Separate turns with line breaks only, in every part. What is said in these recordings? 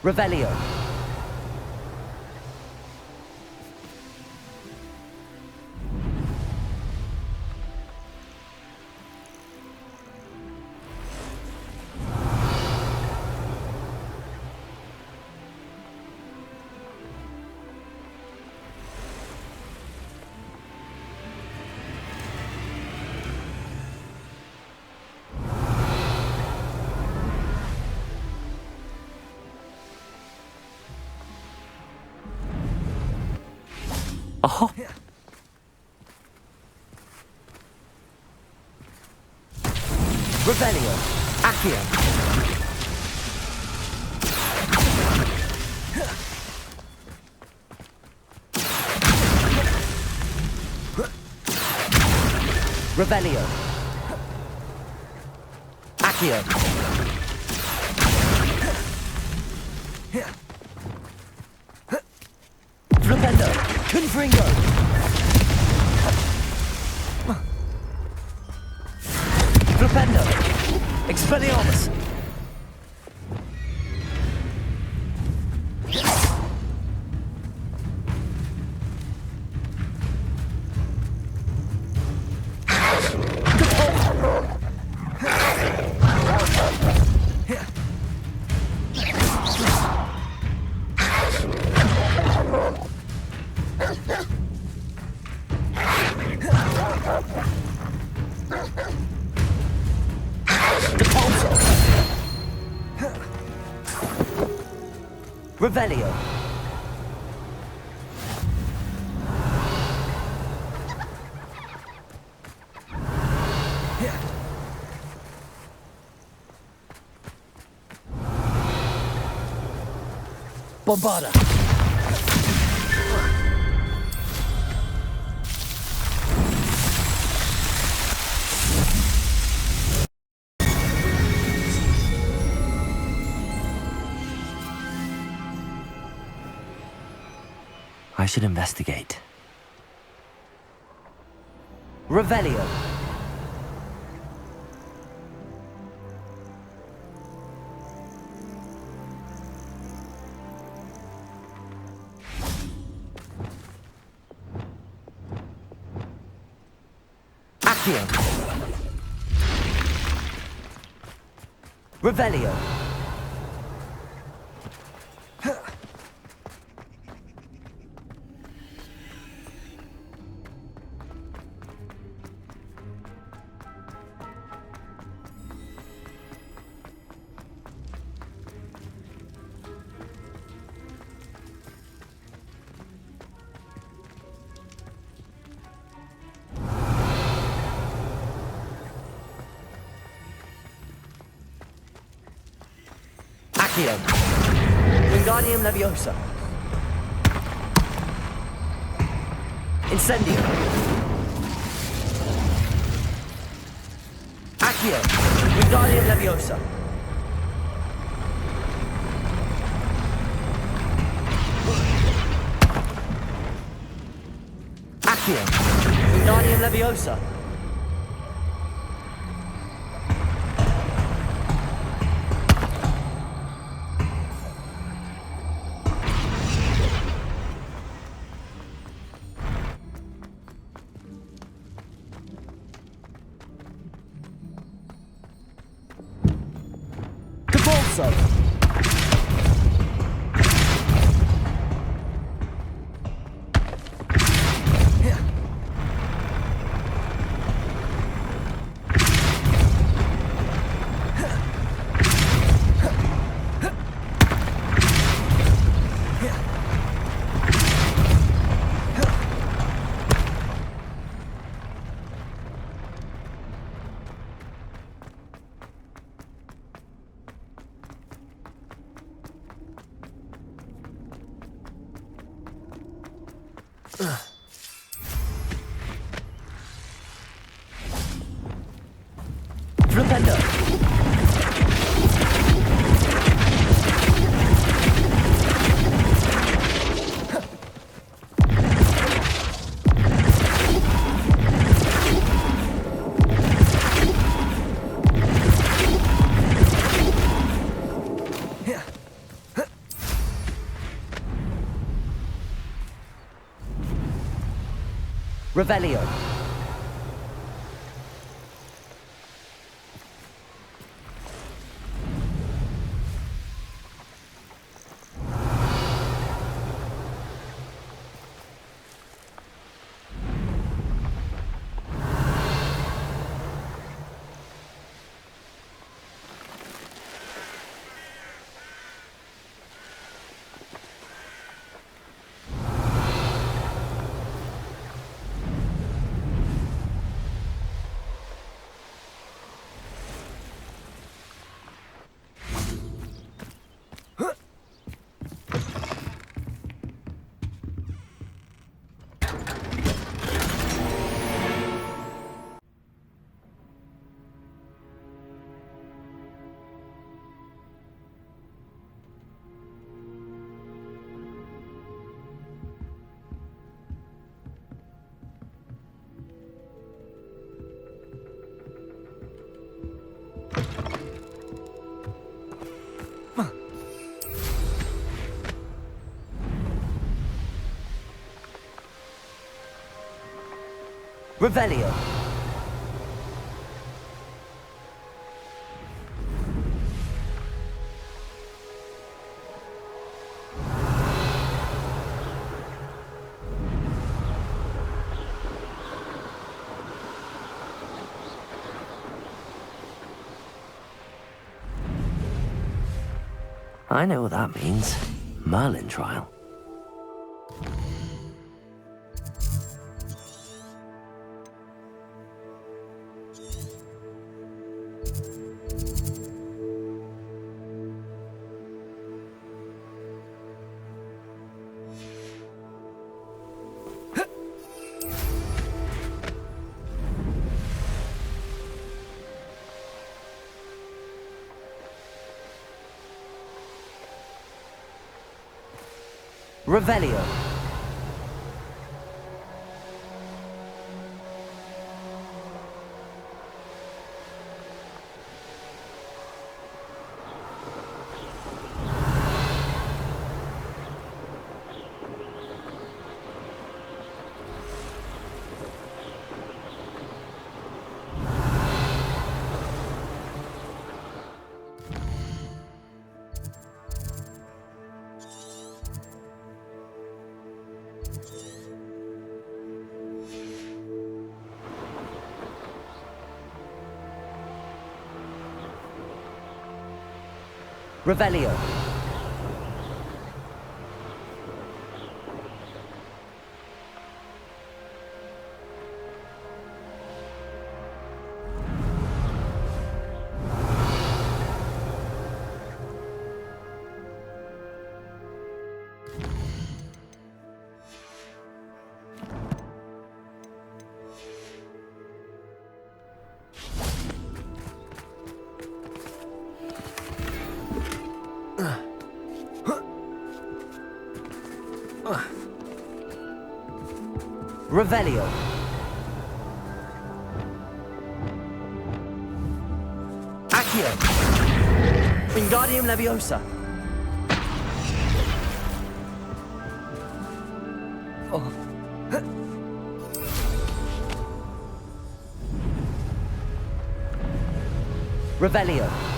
Revelio. Oh. Revelio. Accio. Revelio. Accio. Flipendo. Confringo. Flipendo. Expelliarmus. Revelio. Bombarda. I should investigate. Revelio. Accio. Revelio. Accio. Wingardium Leviosa. Incendio. Accio. Wingardium Leviosa. Accio. Wingardium Leviosa. Capolso. Flipendo. Revelio. Revelio.
I know what that means. Merlin trial.
Revelio. Revelio. Revelio. Accio. Wingardium Leviosa. Oh. Revelio.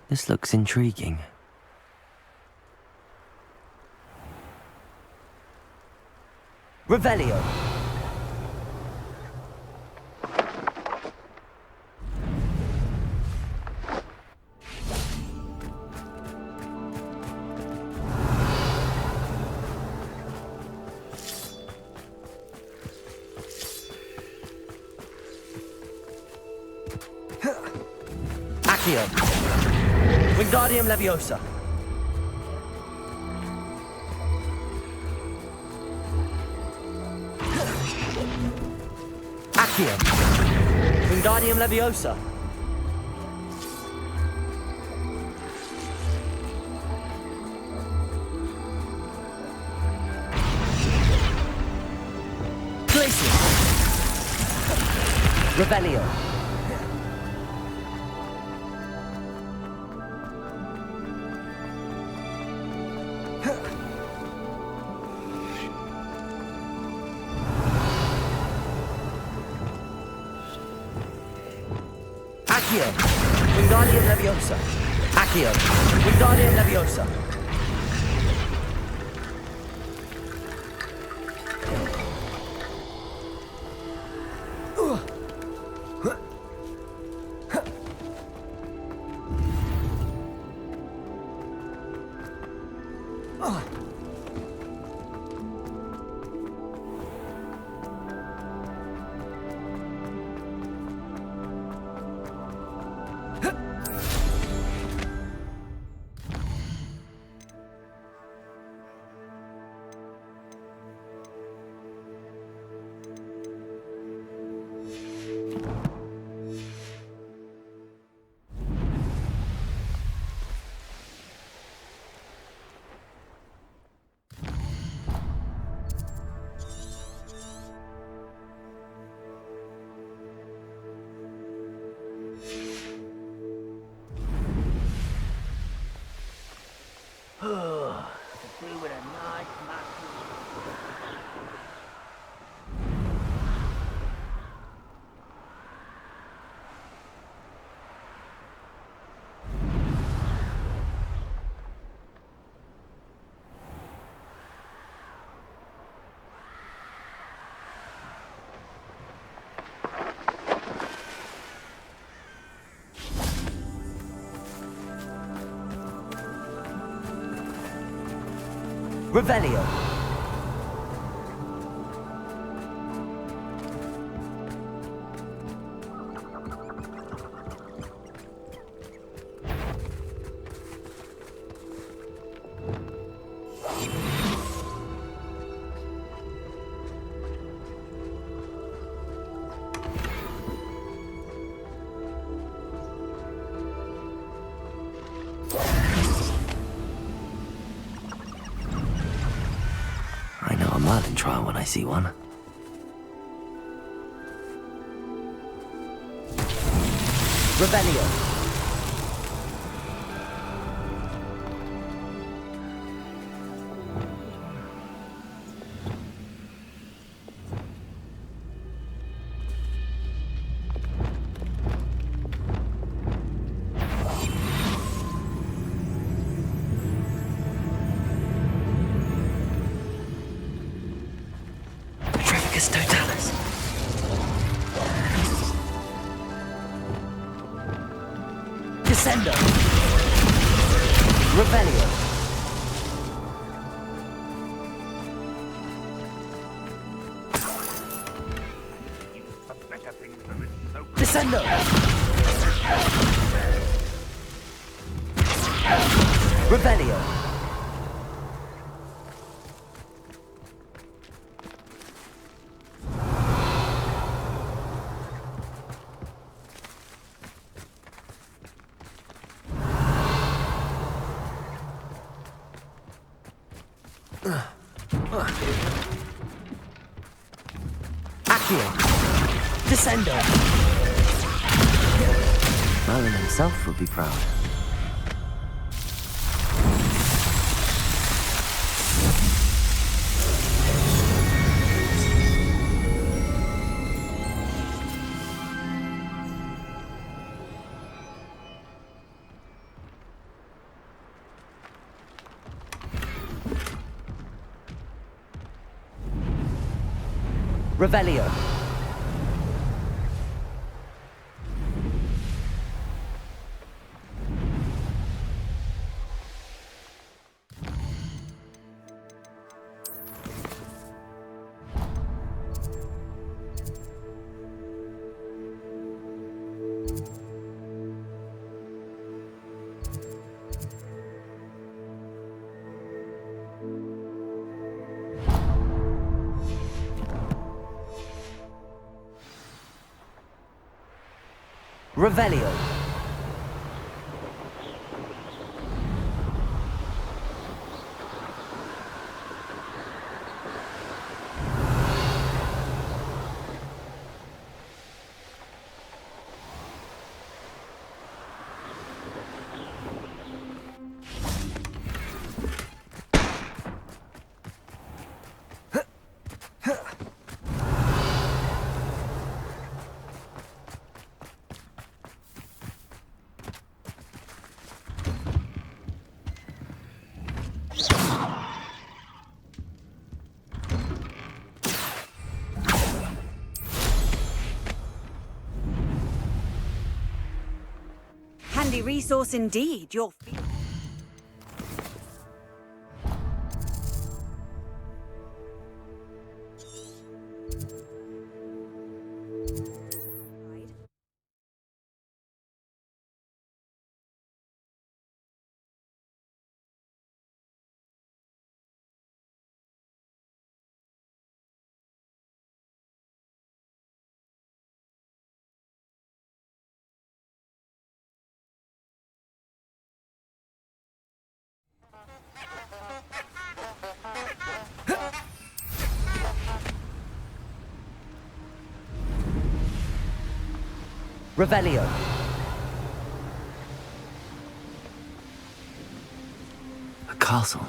This looks intriguing.
Revelio. Accio. Wingardium Leviosa. Accio. Wingardium Leviosa. Glacius. Revelio. Accio. Wingardium Leviosa. Accio. Wingardium Leviosa. Revelio.
Merlin trial when I see one.
Revelio.
Totalis.
Descendo. Revelio. Descendo. Revelio. Accio. Descendo.
Merlin himself would be proud.
Revelio. Revelio.
Handy resource indeed, your field.
Revelio.
A castle.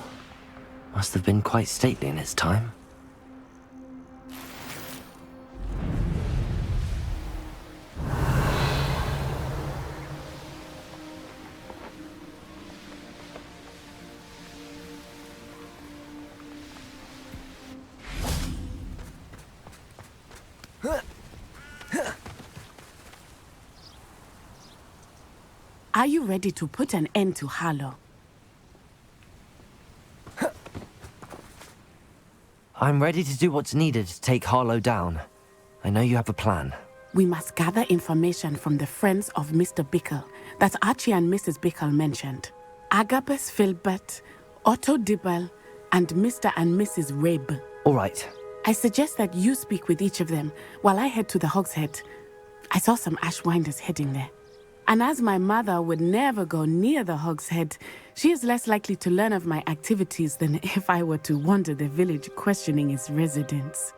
Must have been quite stately in its time.
Are you ready to put an end to Harlow?
I'm ready to do what's needed to take Harlow down. I know you have a plan.
We must gather information from the friends of Mr. Bickle that Archie and Mrs. Bickle mentioned. Agabus Filbert, Otto Dibble, and Mr. and Mrs. Rabe.
All right.
I suggest that you speak with each of them while I head to the Hogshead. I saw some Ashwinders heading there. And as my mother would never go near the Hogshead, she is less likely to learn of my activities than if I were to wander the village questioning its residents.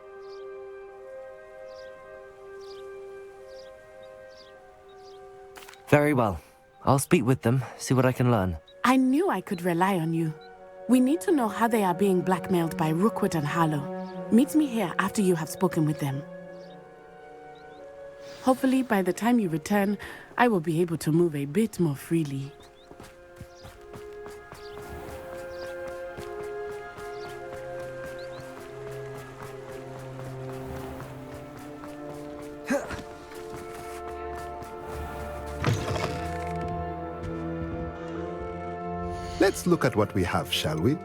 Very well. I'll speak with them, see what I can learn.
I knew I could rely on you. We need to know how they are being blackmailed by Rookwood and Harlow. Meet me here after you have spoken with them. Hopefully, by the time you return, I will be able to move a bit more freely.
Let's look at what we have, shall we?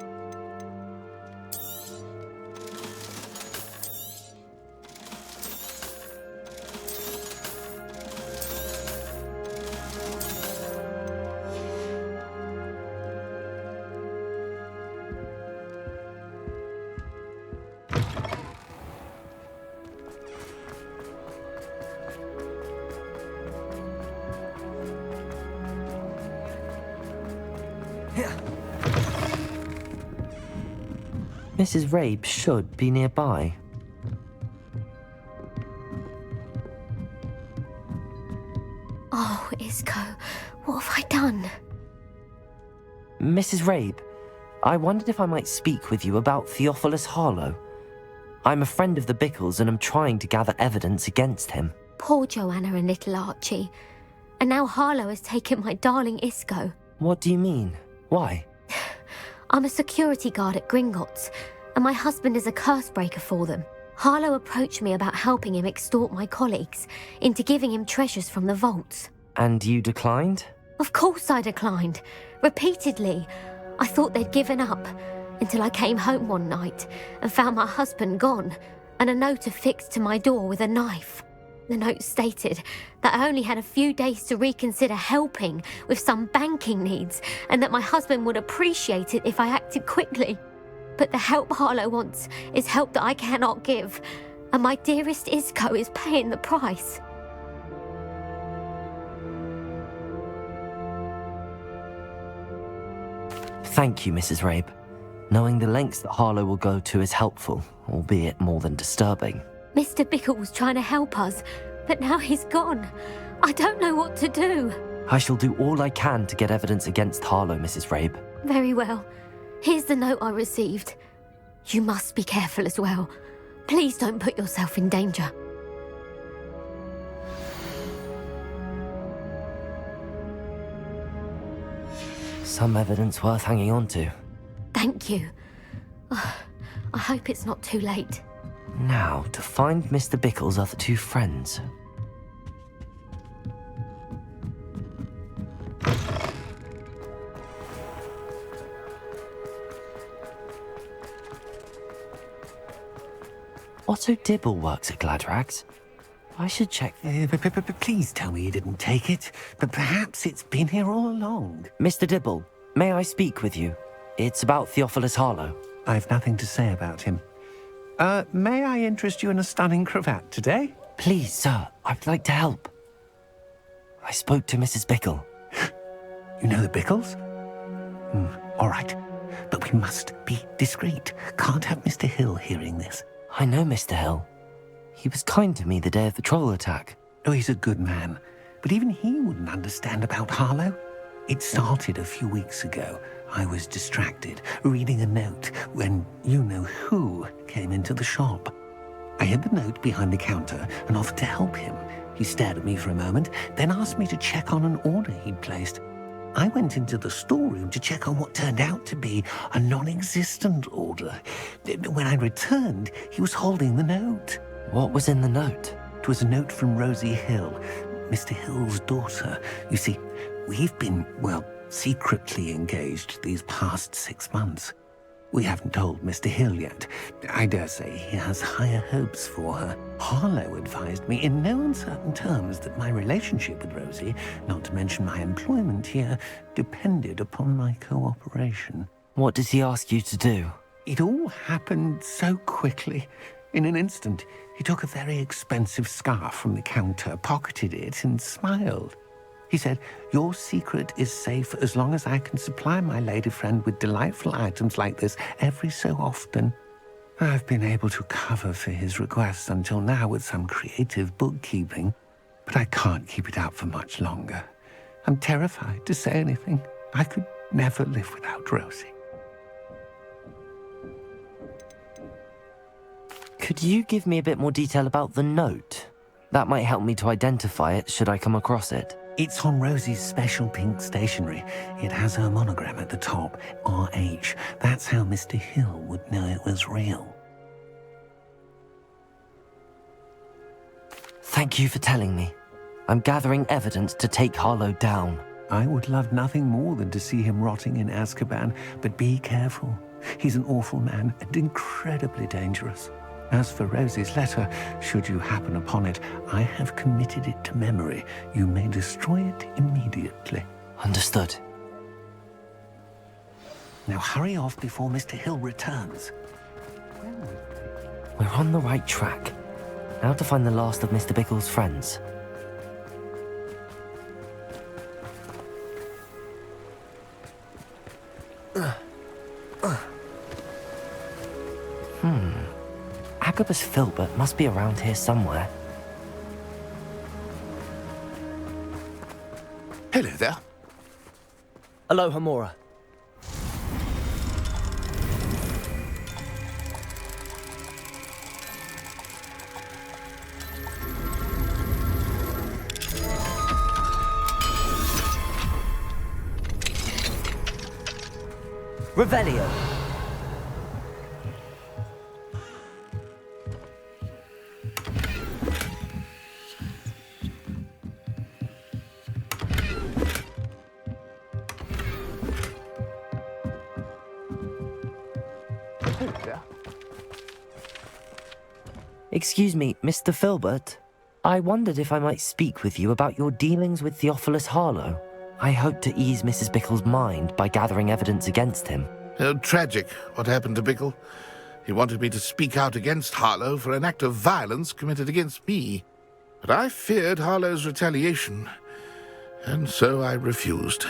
Mrs. Rabe should be nearby.
Oh, Isco, what have I done?
Mrs. Rabe, I wondered if I might speak with you about Theophilus Harlow. I'm a friend of the Bickles and am trying to gather evidence against him.
Poor Joanna and little Archie. And now Harlow has taken my darling Isco.
What do you mean? Why?
I'm a security guard at Gringotts, and my husband is a curse breaker for them. Harlow approached me about helping him extort my colleagues into giving him treasures from the vaults.
And you declined?
Of course I declined. Repeatedly. I thought they'd given up, until I came home one night and found my husband gone, and a note affixed to my door with a knife. The note stated that I only had a few days to reconsider helping with some banking needs, and that my husband would appreciate it if I acted quickly. But the help Harlow wants is help that I cannot give, and my dearest Isco is paying the price.
Thank you, Mrs. Rabe. Knowing the lengths that Harlow will go to is helpful, albeit more than disturbing.
Mr. Bickle was trying to help us, but now he's gone. I don't know what to do.
I shall do all I can to get evidence against Harlow, Mrs. Rabe.
Very well. Here's the note I received. You must be careful as well. Please don't put yourself in danger.
Some evidence worth hanging on to.
Thank you. I hope it's not too late.
Now, to find Mr. Bickle's other two friends. Otto Dibble works at Gladrags. I should check.
Please tell me you didn't take it. But perhaps it's been here all along.
Mr. Dibble, may I speak with you? It's about Theophilus Harlow.
I've nothing to say about him. May I interest you in a stunning cravat today?
Please, sir, I'd like to help. I spoke to Mrs. Bickle.
You know the Bickles? All right. But we must be discreet. Can't have Mr. Hill hearing this.
I know Mr. Hill. He was kind to me the day of the troll attack.
Oh, he's a good man. But even he wouldn't understand about Harlow. It started a few weeks ago. I was distracted, reading a note, when you-know-who came into the shop. I hid the note behind the counter and offered to help him. He stared at me for a moment, then asked me to check on an order he'd placed. I went into the storeroom to check on what turned out to be a non-existent order. When I returned, he was holding the note.
What was in the note?
It was a note from Rosie Hill, Mr. Hill's daughter. You see, we've been, secretly engaged these past 6 months. We haven't told Mr. Hill yet. I dare say he has higher hopes for her. Harlow advised me in no uncertain terms that my relationship with Rosie, not to mention my employment here, depended upon my cooperation.
What does he ask you to do?
It all happened so quickly. In an instant, he took a very expensive scarf from the counter, pocketed it, and smiled. He said, "Your secret is safe as long as I can supply my lady friend with delightful items like this every so often." I've been able to cover for his requests until now with some creative bookkeeping, but I can't keep it out for much longer. I'm terrified to say anything. I could never live without Rosie.
Could you give me a bit more detail about the note? That might help me to identify it should I come across it.
It's on Rosie's special pink stationery. It has her monogram at the top, RH. That's how Mr. Hill would know it was real.
Thank you for telling me. I'm gathering evidence to take Harlow down.
I would love nothing more than to see him rotting in Azkaban, but be careful. He's an awful man and incredibly dangerous. As for Rosie's letter, should you happen upon it, I have committed it to memory. You may destroy it immediately.
Understood.
Now hurry off before Mr. Hill returns.
We're on the right track. Now to find the last of Mr. Bickle's friends. Agabus Filbert must be around here somewhere.
Hello there.
Aloha Mora. Revelio.
there.
Excuse me, Mr. Filbert. I wondered if I might speak with you about your dealings with Theophilus Harlow. I hope to ease Mrs. Bickle's mind by gathering evidence against him.
Tragic, what happened to Bickle. He wanted me to speak out against Harlow for an act of violence committed against me. But I feared Harlow's retaliation, and so I refused.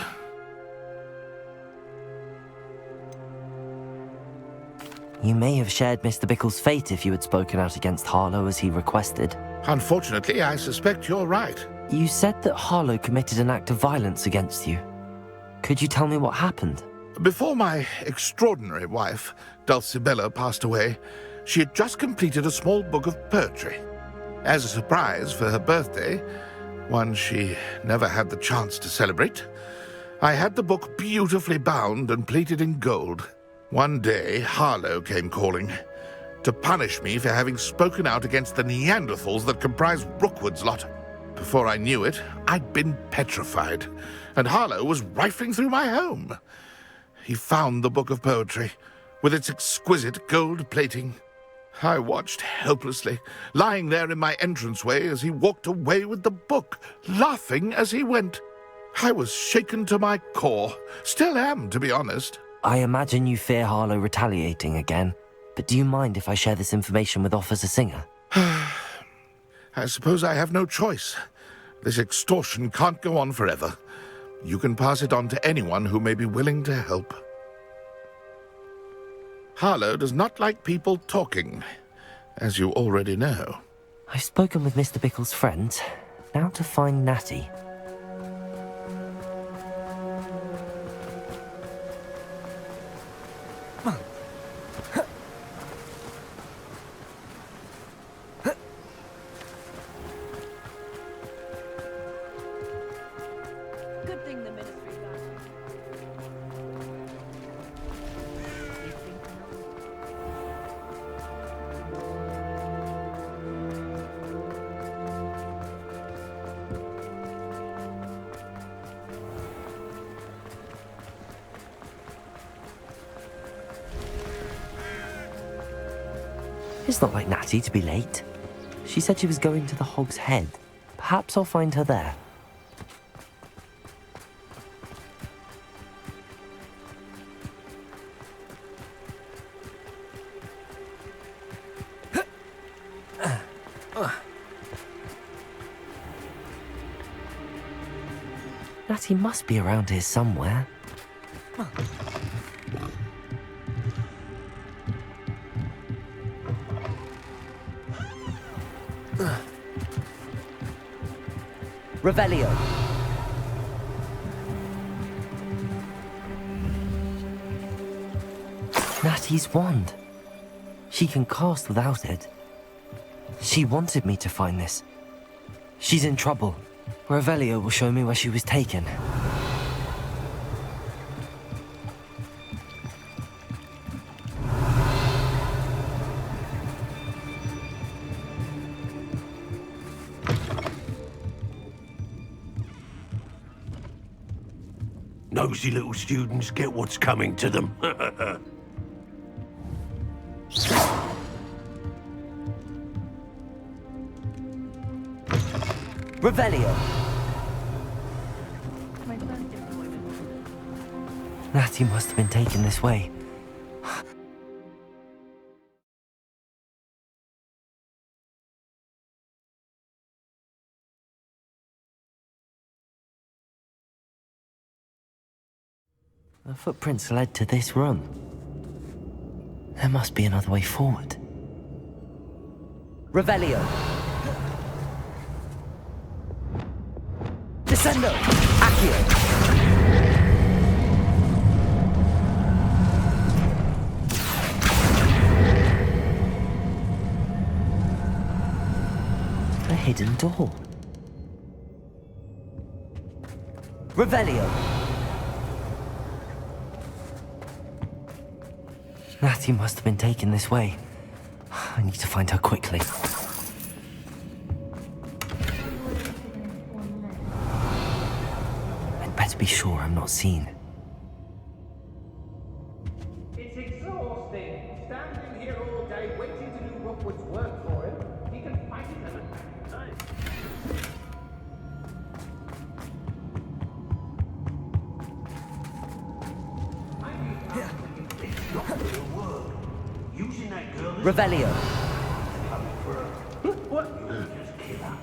You may have shared Mr. Bickle's fate if you had spoken out against Harlow as he requested.
Unfortunately, I suspect you're right.
You said that Harlow committed an act of violence against you. Could you tell me what happened?
Before my extraordinary wife, Dulcibella, passed away, she had just completed a small book of poetry. As a surprise for her birthday, one she never had the chance to celebrate, I had the book beautifully bound and plated in gold. One day, Harlow came calling to punish me for having spoken out against the Neanderthals that comprise Rookwood's lot. Before I knew it, I'd been petrified, and Harlow was rifling through my home. He found the book of poetry, with its exquisite gold plating. I watched helplessly, lying there in my entranceway as he walked away with the book, laughing as he went. I was shaken to my core. Still am, to be honest.
I imagine you fear Harlow retaliating again, but do you mind if I share this information with Officer Singer?
I suppose I have no choice. This extortion can't go on forever. You can pass it on to anyone who may be willing to help. Harlow does not like people talking, as you already know.
I've spoken with Mr. Bickle's friends. Now to find Natty.
Good thing the ministry got
It's not like Natty to be late. She said she was going to the Hog's Head. Perhaps I'll find her there. Natty must be around here somewhere. Revelio. Natty's wand. She can cast without it. She wanted me to find this. She's in trouble. Revelio will show me where she was taken.
Nosy little students get what's coming to them.
Revelio. Natty must have been taken this way. The footprints led to this room. There must be another way forward. Revelio. Descendo. Accio. A hidden door. Revelio. Natty must have been taken this way. I need to find her quickly. I'd better be sure I'm not seen.
It's exhausting, standing
Revelio.
What? Just killer.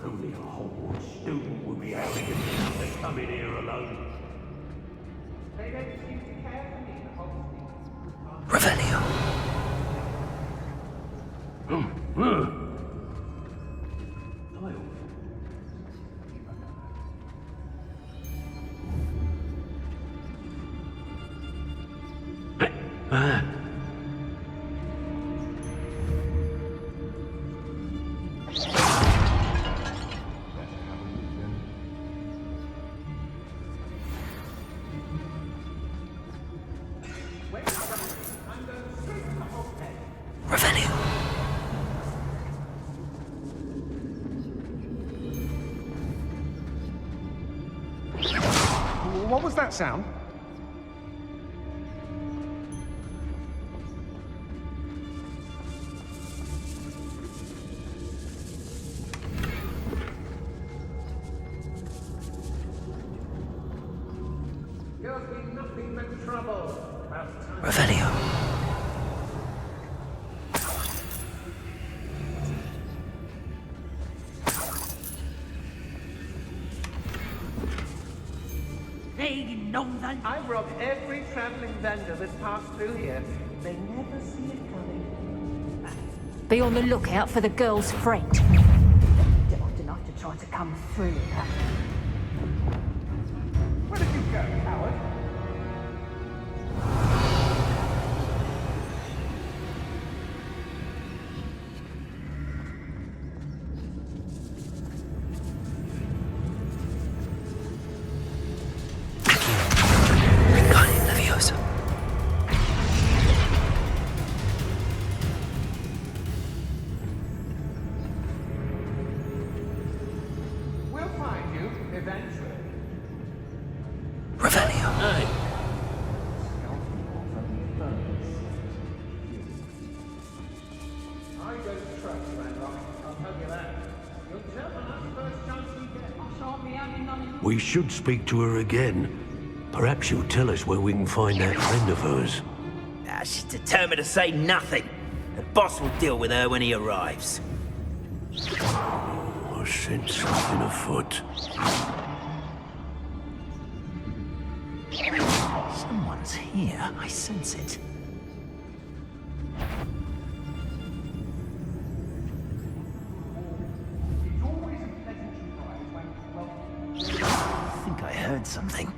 Only a Hogwarts student would be arrogant enough to come in here alone. They don't seem to care for me, the Hogwarts.
Revelio.
What was that sound?
There'll be nothing but trouble.
Revelio.
I rob every traveling vendor that passed through here. They never see it coming.
Be on the lookout for the girl's friend. Daft enough to try to come through here.
Where did you go, coward? We'll find you eventually.
Revelio.
Hey,
I don't trust Randolph, I'll tell you that. You'll tell on us first chance we get. I shan't be having none of you.
We should speak to her again. Perhaps she'll tell us where we can find that friend of hers.
She's determined to say nothing. The boss will deal with her when he arrives.
I sense something afoot.
Someone's here. I sense it.
It's always a pleasant surprise when, well,
I think I heard something.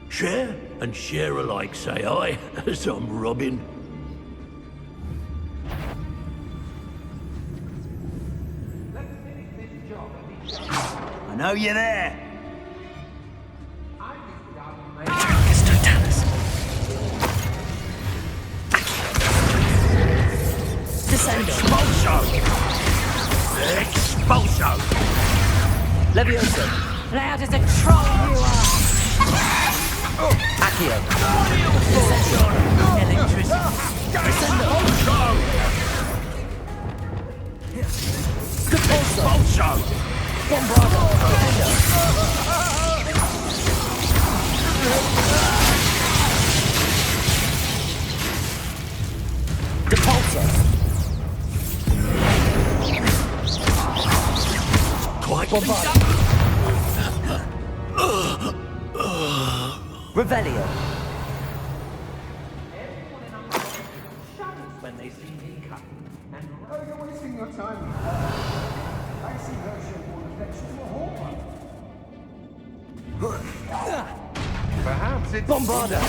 Share and share alike, say I, as I'm robbing.
let's finish this job and be done.
I know you're there.
I think we are made.
Expulso! Expulso!
Levioso.
Loud as a troll you are!
Accio.
Electricity. Expulso!
Depulso.
Quite
Revelio.
When they see me come. And oh, you're wasting your time. I see her show more affection to a whole Perhaps it's...
Bombarda.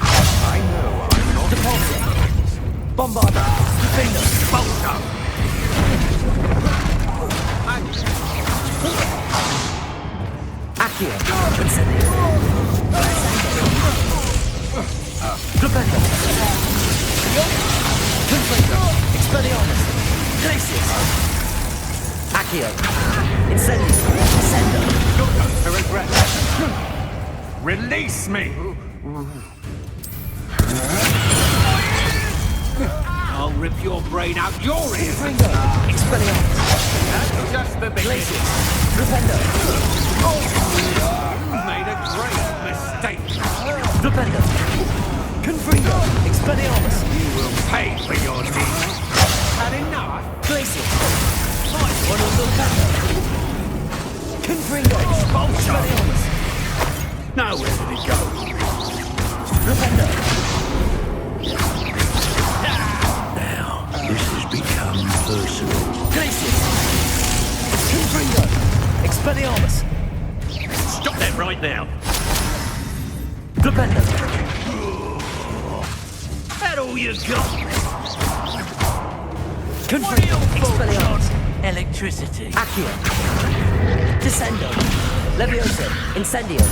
I know I'm not...
Depulso. Bombarda. Defender.
Expulso!
Accio. Incendio. Flipendo. Conflictor. Expelliarmus. Glacius. Accio. Incendio. Ascendo.
You're going to regret. Release me!
I'll rip your brain out your ears!
Expelliarmus.
That's just the beginning.
Flipendo.
You've made a great mistake.
Flipendo.
Expelliarmus!
You will pay for your deeds.
Had enough?
Glacius! One of the better! Confringo! Expelliarmus!
Now where did it go?
Repender!
Now, this has become personal.
Glacius! Confringo! Expelliarmus!
Stop that right now.
Repender!
That all you got?
Confringo! Expelliarmus!
Electricity.
Accio! Descendo! Leviosa! Incendio!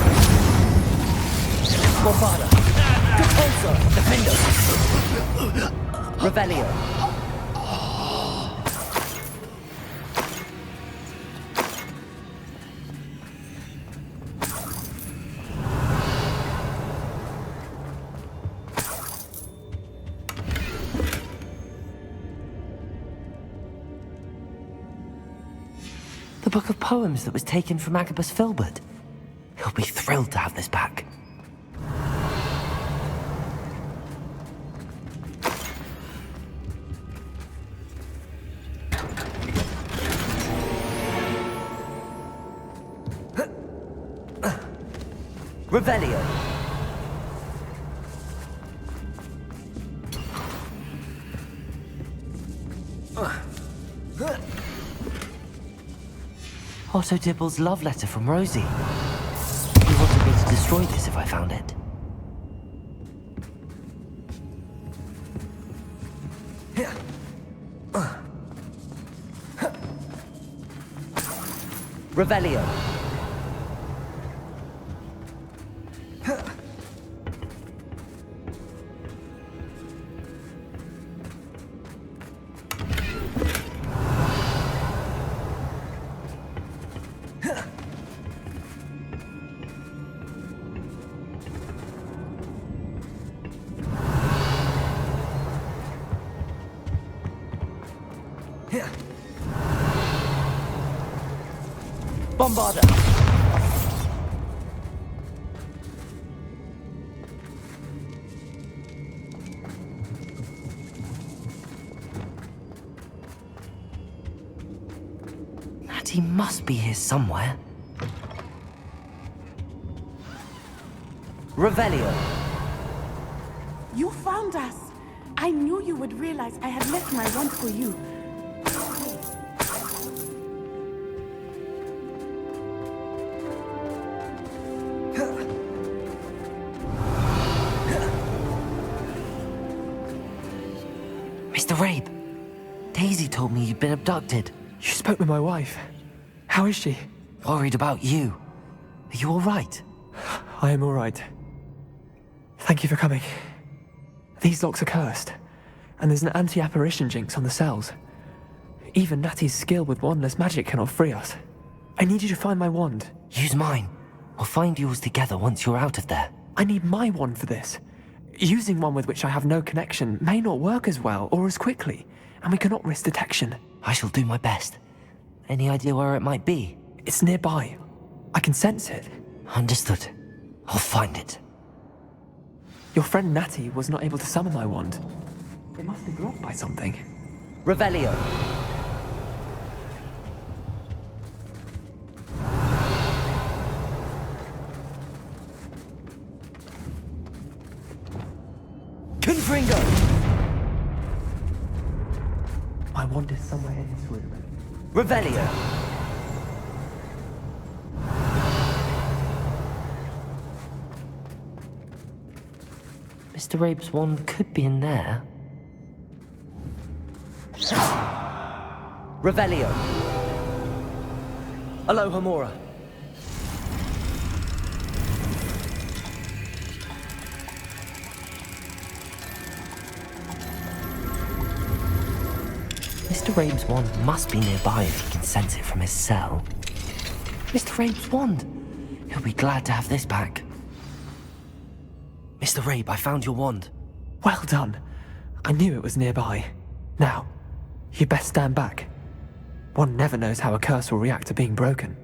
Bombada! Repulsor! Defendo! Revelio!
The book of poems that was taken from Agabus Filbert. He'll be thrilled to have this back.
Revelio!
Otto Dibble's love letter from Rosie. He wanted me to destroy this if I found it.
Revelio! Bombarda!
Natty must be here somewhere.
Revelio!
You found us. I knew you would realize I had left my wand for you.
Mr. Rabe, Daisy told me you'd been abducted.
You spoke with my wife. How is she?
Worried about you. Are you all right?
I am all right. Thank you for coming. These locks are cursed, and there's an anti-apparition jinx on the cells. Even Natty's skill with wandless magic cannot free us. I need you to find my wand.
Use mine. We'll find yours together once you're out of there.
I need my wand for this. Using one with which I have no connection may not work as well or as quickly, and we cannot risk detection.
I shall do my best. Any idea where it might be?
It's nearby. I can sense it.
Understood. I'll find it.
Your friend Natty was not able to summon my wand. It must be blocked by something.
Revelio! Confringo!
My wand is somewhere in this room.
Revelio!
Mr. Rabe's wand could be in there.
Revelio! Alohomora!
Mr. Rabe's wand must be nearby if he can sense it from his cell. Mr. Rabe's wand! He'll be glad to have this back. Mr. Rabe, I found your wand.
Well done. I knew it was nearby. Now, you best stand back. One never knows how a curse will react to being broken.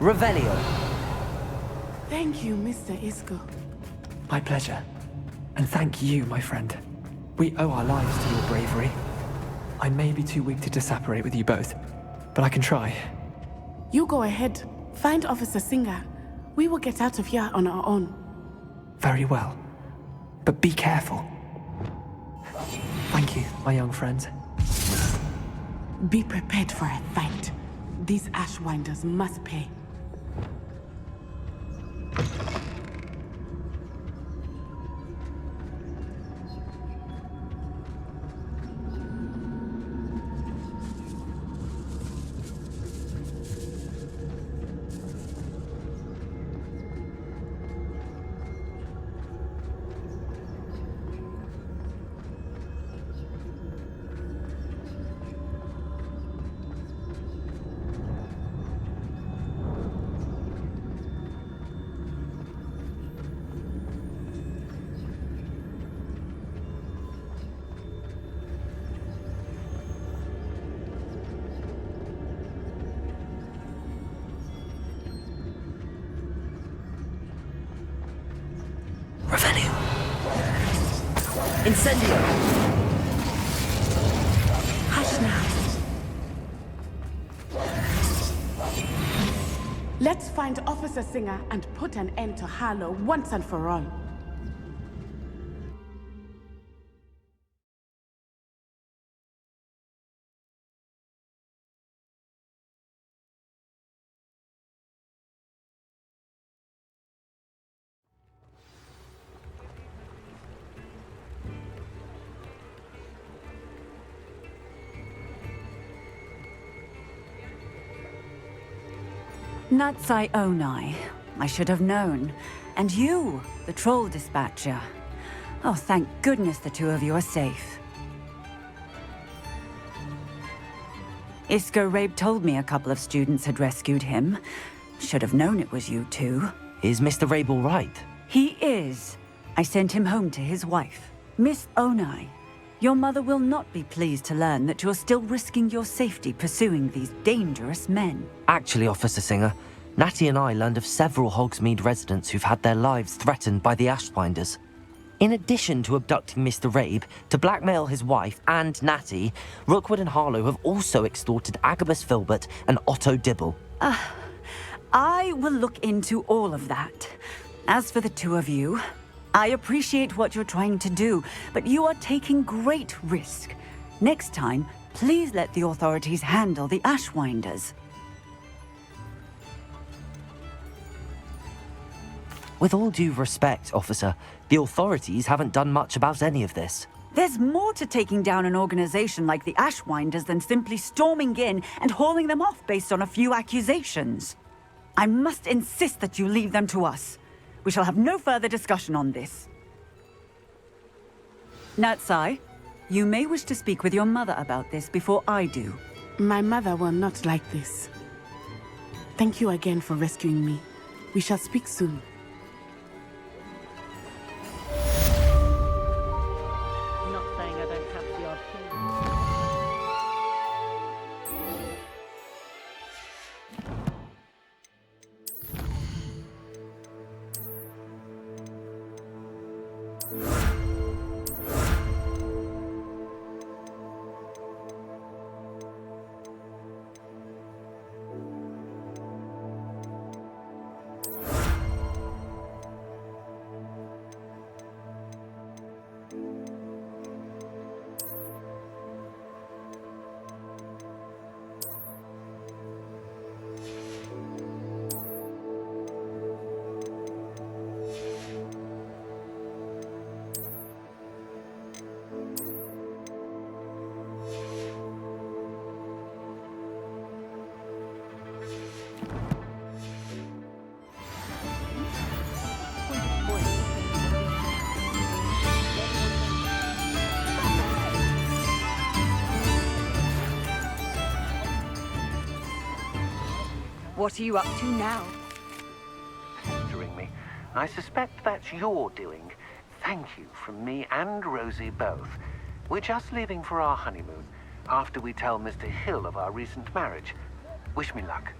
Revelio.
Thank you, Mr. Isco.
My pleasure. And thank you, my friend. We owe our lives to your bravery. I may be too weak to disapparate with you both, but I can try.
You go ahead. Find Officer Singer. We will get out of here on our own.
Very well. But be careful. Thank you, my young friends.
Be prepared for a fight. These Ashwinders must pay.
Revelio. Incendio.
Hush now. Let's find Officer Singer and put an end to Harlow once and for all.
Natsai Onai. I should have known. And you, the troll dispatcher. Oh, thank goodness the two of you are safe. Isco Rabe told me a couple of students had rescued him. Should have known it was you two.
Is Mr. Rabe all right?
He is. I sent him home to his wife. Miss Onai, your mother will not be pleased to learn that you're still risking your safety pursuing these dangerous men.
Actually, Officer Singer, Natty and I learned of several Hogsmeade residents who've had their lives threatened by the Ashwinders. In addition to abducting Mr. Rabe, to blackmail his wife and Natty, Rookwood and Harlow have also extorted Agabus Filbert and Otto Dibble.
I will look into all of that. As for the two of you, I appreciate what you're trying to do, but you are taking great risk. Next time, please let the authorities handle the Ashwinders.
With all due respect, officer, the authorities haven't done much about any of this.
There's more to taking down an organization like the Ashwinders than simply storming in and hauling them off based on a few accusations. I must insist that you leave them to us. We shall have no further discussion on this. Natsai, you may wish to speak with your mother about this before I do.
My mother will not like this. Thank you again for rescuing me. We shall speak soon.
Not saying I don't have the odd
What are you up to now?
Pestering me. I suspect that's your doing. Thank you from me and Rosie both. We're just leaving for our honeymoon, after we tell Mr. Hill of our recent marriage. Wish me luck.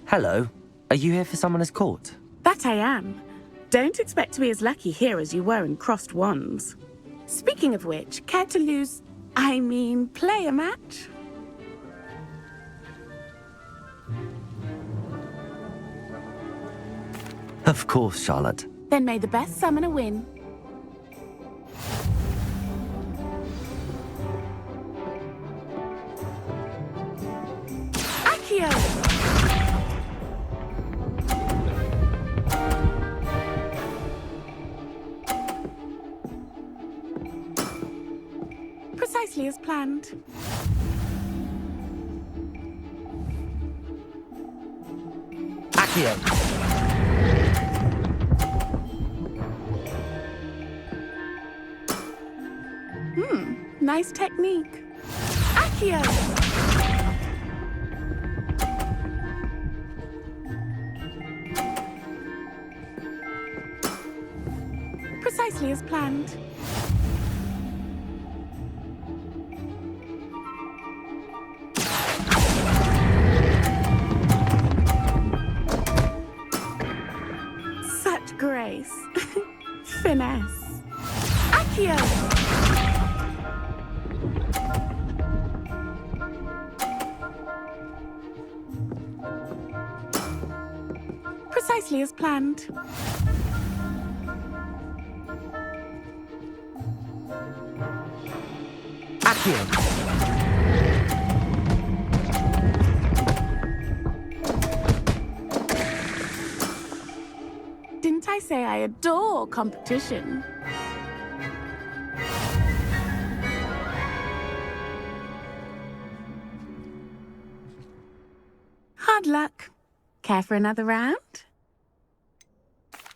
Hello. Are you here for Summoner's Court?
That I am. Don't expect to be as lucky here as you were in Crossed Wands. Speaking of which, care to play a match?
Of course, Charlotte.
Then may the best summoner win. Accio! Precisely as planned.
Accio!
Nice technique. Accio! Precisely as planned. Such grace. Finesse. Accio! Precisely as planned.
Accio!
Didn't I say I adore competition? Hard luck. Care for another round?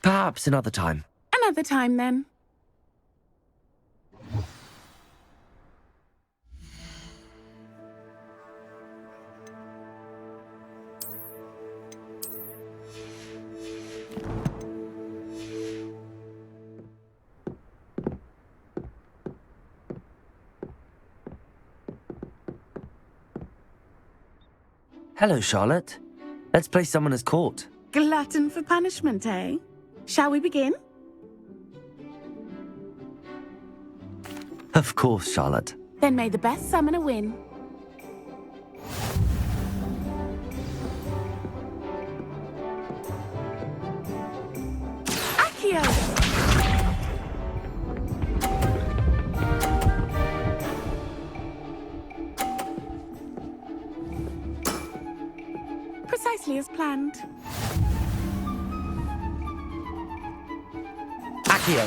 Perhaps another time.
Another time, then.
Hello, Charlotte. Let's play Summoner's Court.
Glutton for punishment, eh? Shall we begin?
Of course, Charlotte.
Then may the best summoner win. Accio! Precisely as planned.
Accio!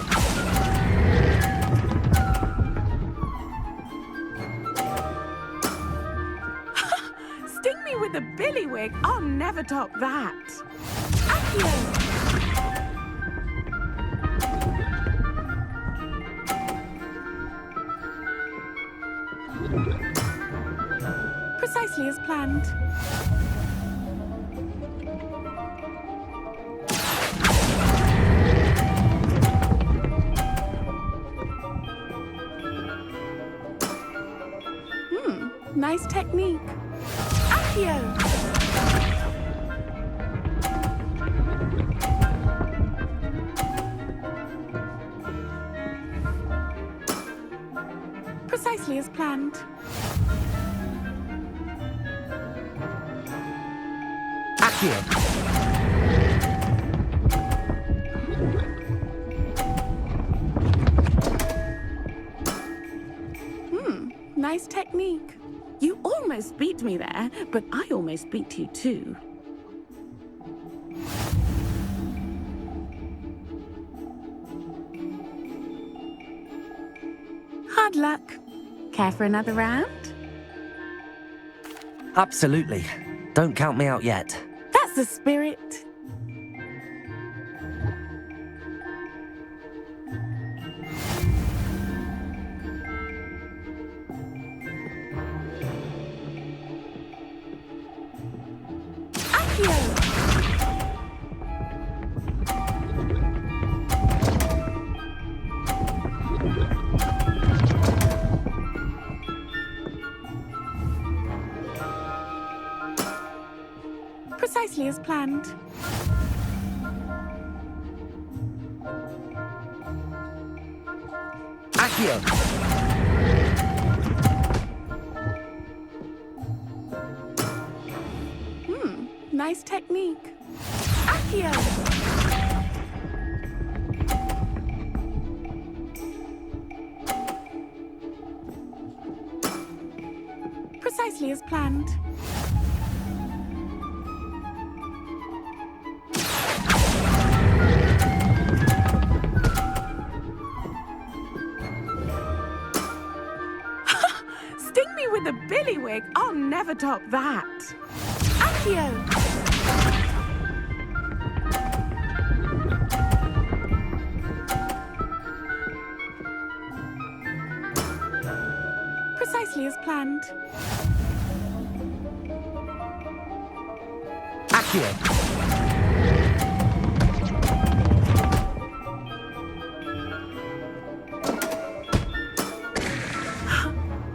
Sting me with a billywig. I'll never top that. Accio! Precisely as planned. Nice technique. Accio! Precisely as planned.
Accio!
Nice technique. You almost beat me there, but I almost beat you too. Hard luck. Care for another round?
Absolutely. Don't count me out yet.
That's the spirit. Precisely as planned.
Accio!
Nice technique. Accio! Precisely as planned. Sting me with a billywig. I'll never top that. Accio! Precisely as planned.
Accio!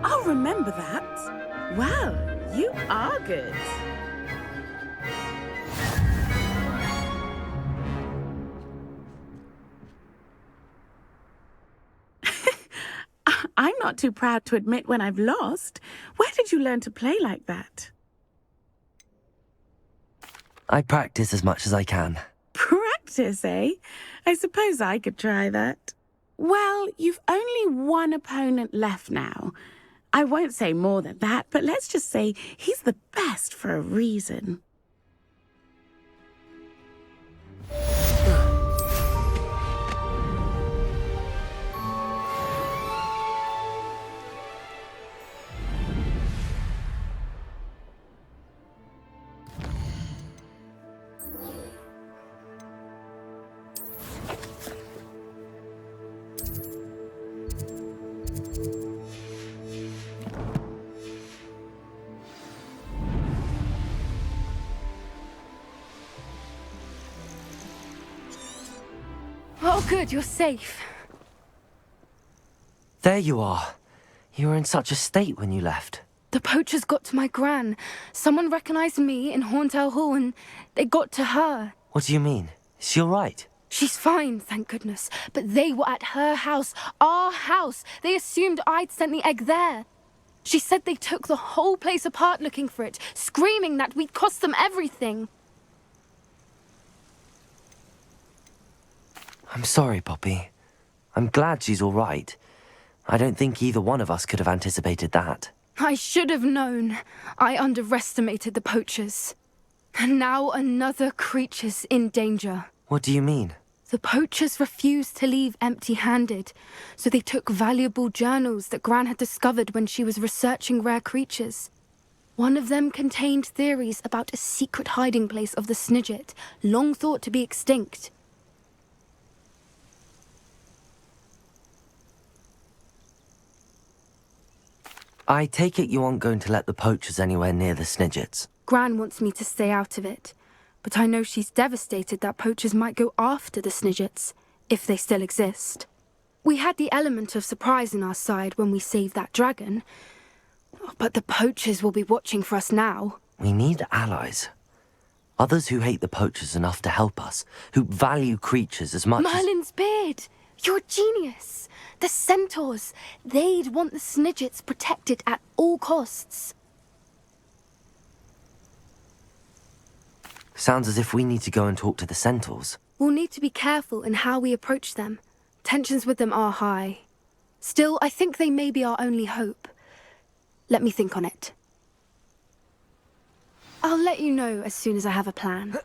I'll remember that. Well, you are good. I'm not too proud to admit when I've lost. Where did you learn to play like that?
I practice as much as I can.
Practice, eh? I suppose I could try that. Well, you've only one opponent left now. I won't say more than that, but let's just say he's the best for a reason.
Oh, good, you're safe.
There you are. You were in such a state when you left.
The poachers got to my gran. Someone recognized me in Horndale Hall and they got to her.
What do you mean? Is she all right?
She's fine, thank goodness. But they were at her house, our house. They assumed I'd sent the egg there. She said they took the whole place apart looking for it, screaming that we'd cost them everything.
I'm sorry, Poppy. I'm glad she's all right. I don't think either one of us could have anticipated that.
I should have known. I underestimated the poachers. And now another creature's in danger.
What do you mean?
The poachers refused to leave empty-handed, so they took valuable journals that Gran had discovered when she was researching rare creatures. One of them contained theories about a secret hiding place of the Snidget, long thought to be extinct.
I take it you aren't going to let the poachers anywhere near the Snidgets.
Gran wants me to stay out of it, but I know she's devastated that poachers might go after the Snidgets, if they still exist. We had the element of surprise on our side when we saved that dragon. But the poachers will be watching for us now.
We need allies. Others who hate the poachers enough to help us, who value creatures as much as...
Merlin's beard! You're a genius! The centaurs! They'd want the Snidgets protected at all costs.
Sounds as if we need to go and talk to the centaurs.
We'll need to be careful in how we approach them. Tensions with them are high. Still, I think they may be our only hope. Let me think on it. I'll let you know as soon as I have a plan.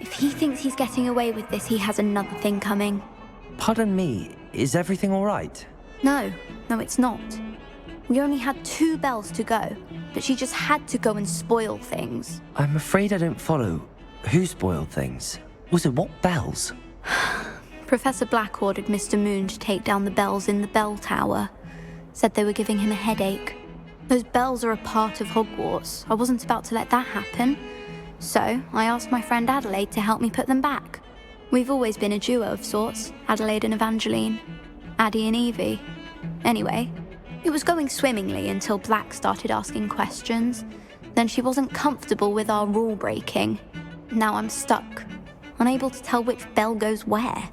If he thinks he's getting away with this, he has another thing coming.
Pardon me, is everything all right?
No, it's not. We only had 2 bells to go, but she just had to go and spoil things.
I'm afraid I don't follow. Who spoiled things? Also, what bells?
Professor Black ordered Mr. Moon to take down the bells in the bell tower. Said they were giving him a headache. Those bells are a part of Hogwarts. I wasn't about to let that happen. So, I asked my friend Adelaide to help me put them back. We've always been a duo of sorts, Adelaide and Evangeline. Addie and Evie. Anyway, it was going swimmingly until Black started asking questions. Then she wasn't comfortable with our rule breaking. Now I'm stuck, unable to tell which bell goes where.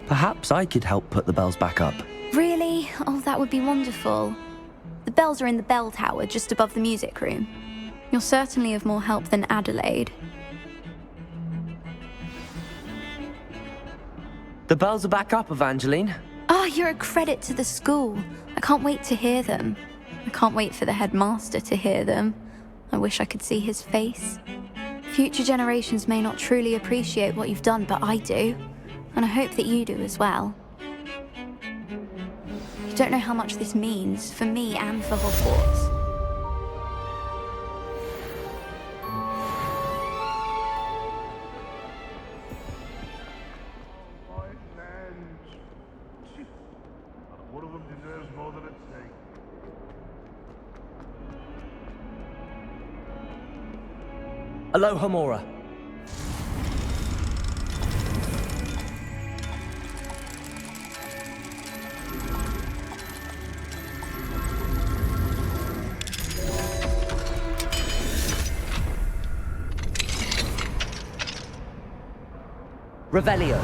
Perhaps I could help put the bells back up.
Really? Oh, that would be wonderful. The bells are in the bell tower just above the music room. You're certainly of more help than Adelaide.
The bells are back up, Evangeline.
Ah, you're a credit to the school. I can't wait to hear them. I can't wait for the headmaster to hear them. I wish I could see his face. Future generations may not truly appreciate what you've done, but I do. And I hope that you do as well. You don't know how much this means for me and for Hogwarts.
One of them deserves more than it's saying.
Aloha Mora. Revelio.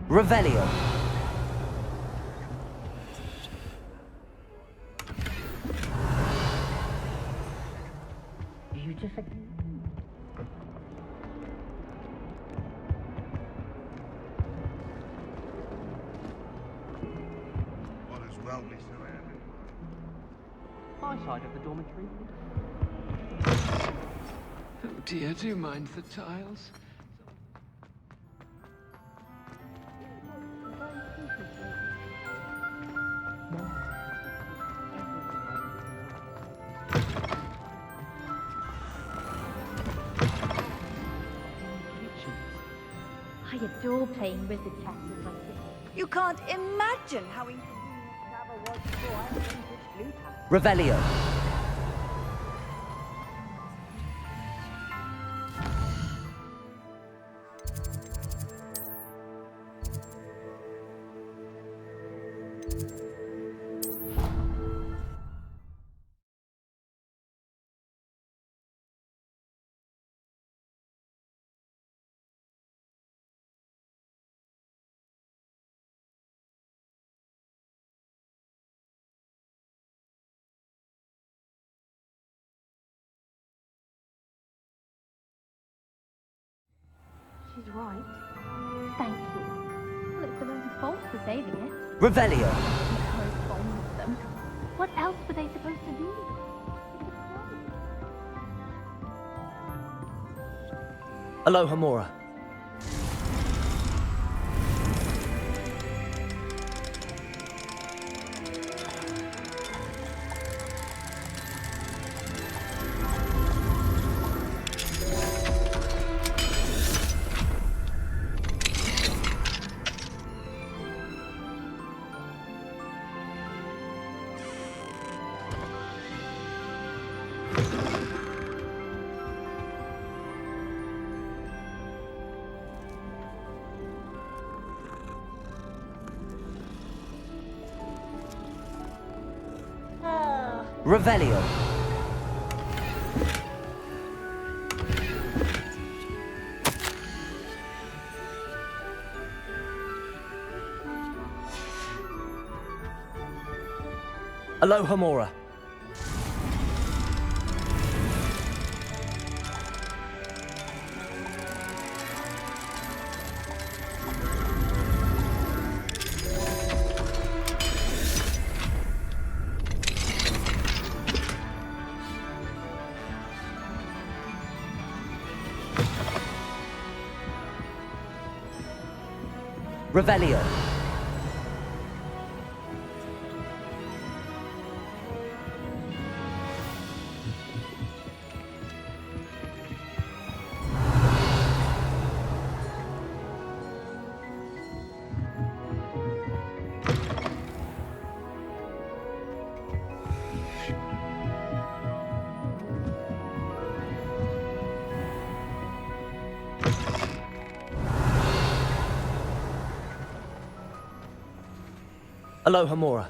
Revelio.
What is well be surrounded.
My side of the dormitory.
Oh dear, do you mind the tiles?
I adore playing with the cat with my sister.
You can't imagine how inconvenient travel was before I invented flute house.
Revelio.
She's right. Thank you. Well, it's the one's fault for saving it.
Revelio.
Correspond with them. What else were they supposed to do?
Alohomora. Revelio. Alohomora. Revelio. Alohomora.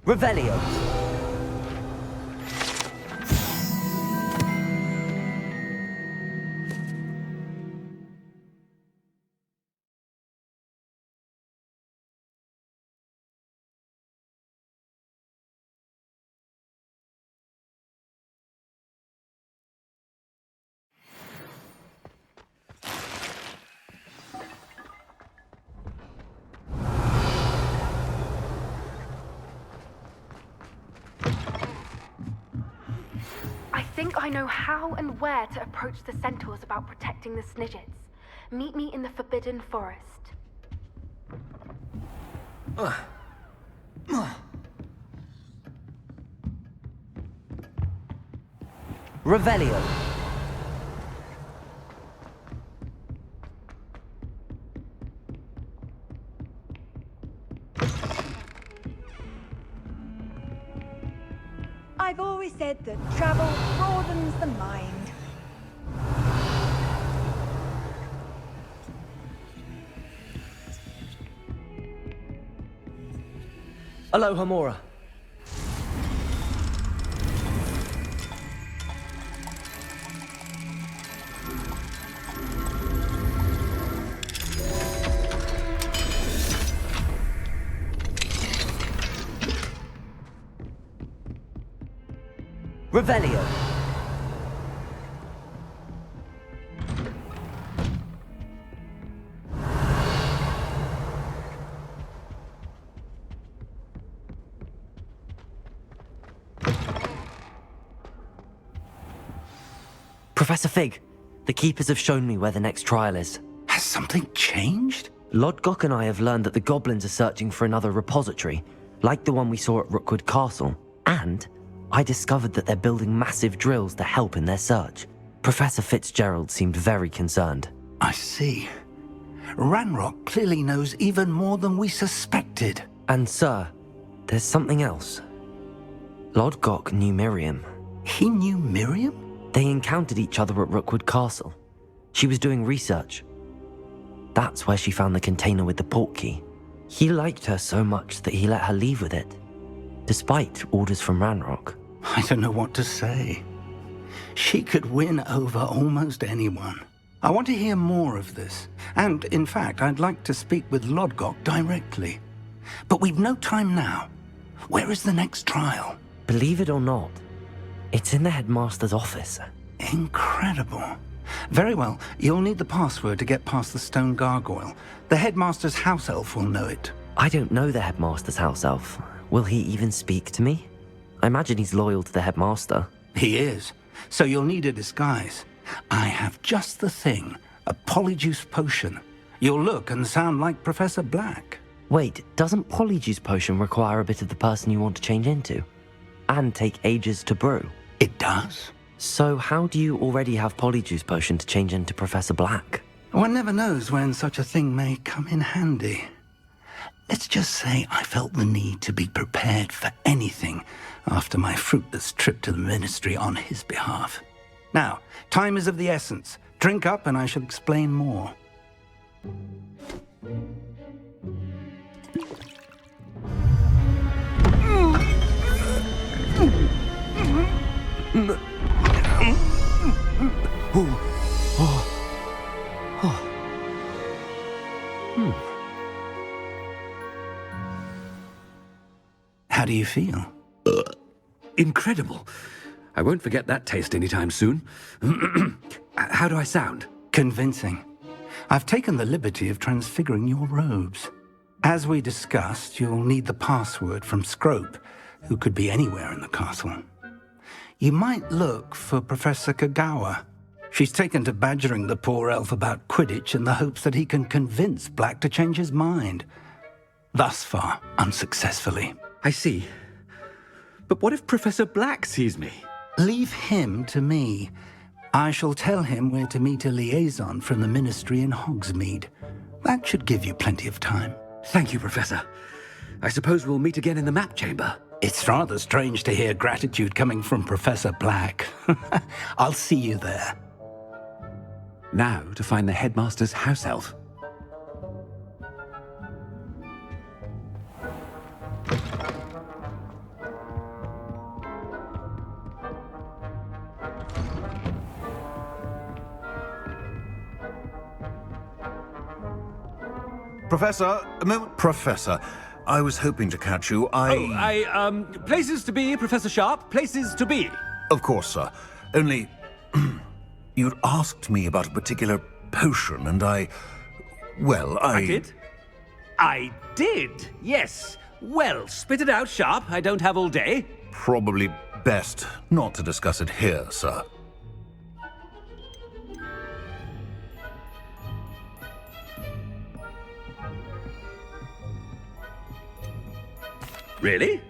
Revelio.
I think I know how and where to approach the centaurs about protecting the Snidgets. Meet me in the Forbidden Forest.
Revelio.
I've always said that travel broadens the mind.
Alohomora. Revelio.
Professor Fig, the Keepers have shown me where the next trial is.
Has something changed?
Lodgok and I have learned that the goblins are searching for another repository, like the one we saw at Rookwood Castle. And I discovered that they're building massive drills to help in their search. Professor Fitzgerald seemed very concerned.
I see. Ranrock clearly knows even more than we suspected.
And sir, there's something else. Lodgok knew Miriam.
He knew Miriam?
They encountered each other at Rookwood Castle. She was doing research. That's where she found the container with the portkey. He liked her so much that he let her leave with it, despite orders from Ranrock.
I don't know what to say. She could win over almost anyone. I want to hear more of this. And, in fact, I'd like to speak with Lodgok directly. But we've no time now. Where is the next trial?
Believe it or not, it's in the headmaster's office.
Incredible. Very well. You'll need the password to get past the stone gargoyle. The headmaster's house elf will know it.
I don't know the headmaster's house elf. Will he even speak to me? I imagine he's loyal to the headmaster.
He is. So you'll need a disguise. I have just the thing. A polyjuice potion. You'll look and sound like Professor Black.
Wait, doesn't polyjuice potion require a bit of the person you want to change into? And take ages to brew?
It does.
So how do you already have polyjuice potion to change into Professor Black?
One never knows when such a thing may come in handy. Let's just say I felt the need to be prepared for anything after my fruitless trip to the ministry on his behalf. Now, time is of the essence. Drink up and I shall explain more. How do you feel?
Incredible. I won't forget that taste anytime soon. How do I sound?
Convincing. I've taken the liberty of transfiguring your robes. As we discussed, you'll need the password from Scrope, who could be anywhere in the castle. You might look for Professor Kagawa. She's taken to badgering the poor elf about Quidditch in the hopes that he can convince Black to change his mind. Thus far, unsuccessfully.
I see. But what if Professor Black sees me?
Leave him to me. I shall tell him where to meet a liaison from the ministry in Hogsmeade. That should give you plenty of time.
Thank you, Professor. I suppose we'll meet again in the map chamber.
It's rather strange to hear gratitude coming from Professor Black. I'll see you there.
Now to find the headmaster's house elf.
Professor, a moment. Professor, I was hoping to catch you.
Places to be, Professor Sharp. Places to be.
Of course, sir. Only, you'd asked me about a particular potion, and I
did? I did, yes. Well, spit it out, Sharp. I don't have all day.
Probably best not to discuss it here, sir.
Really?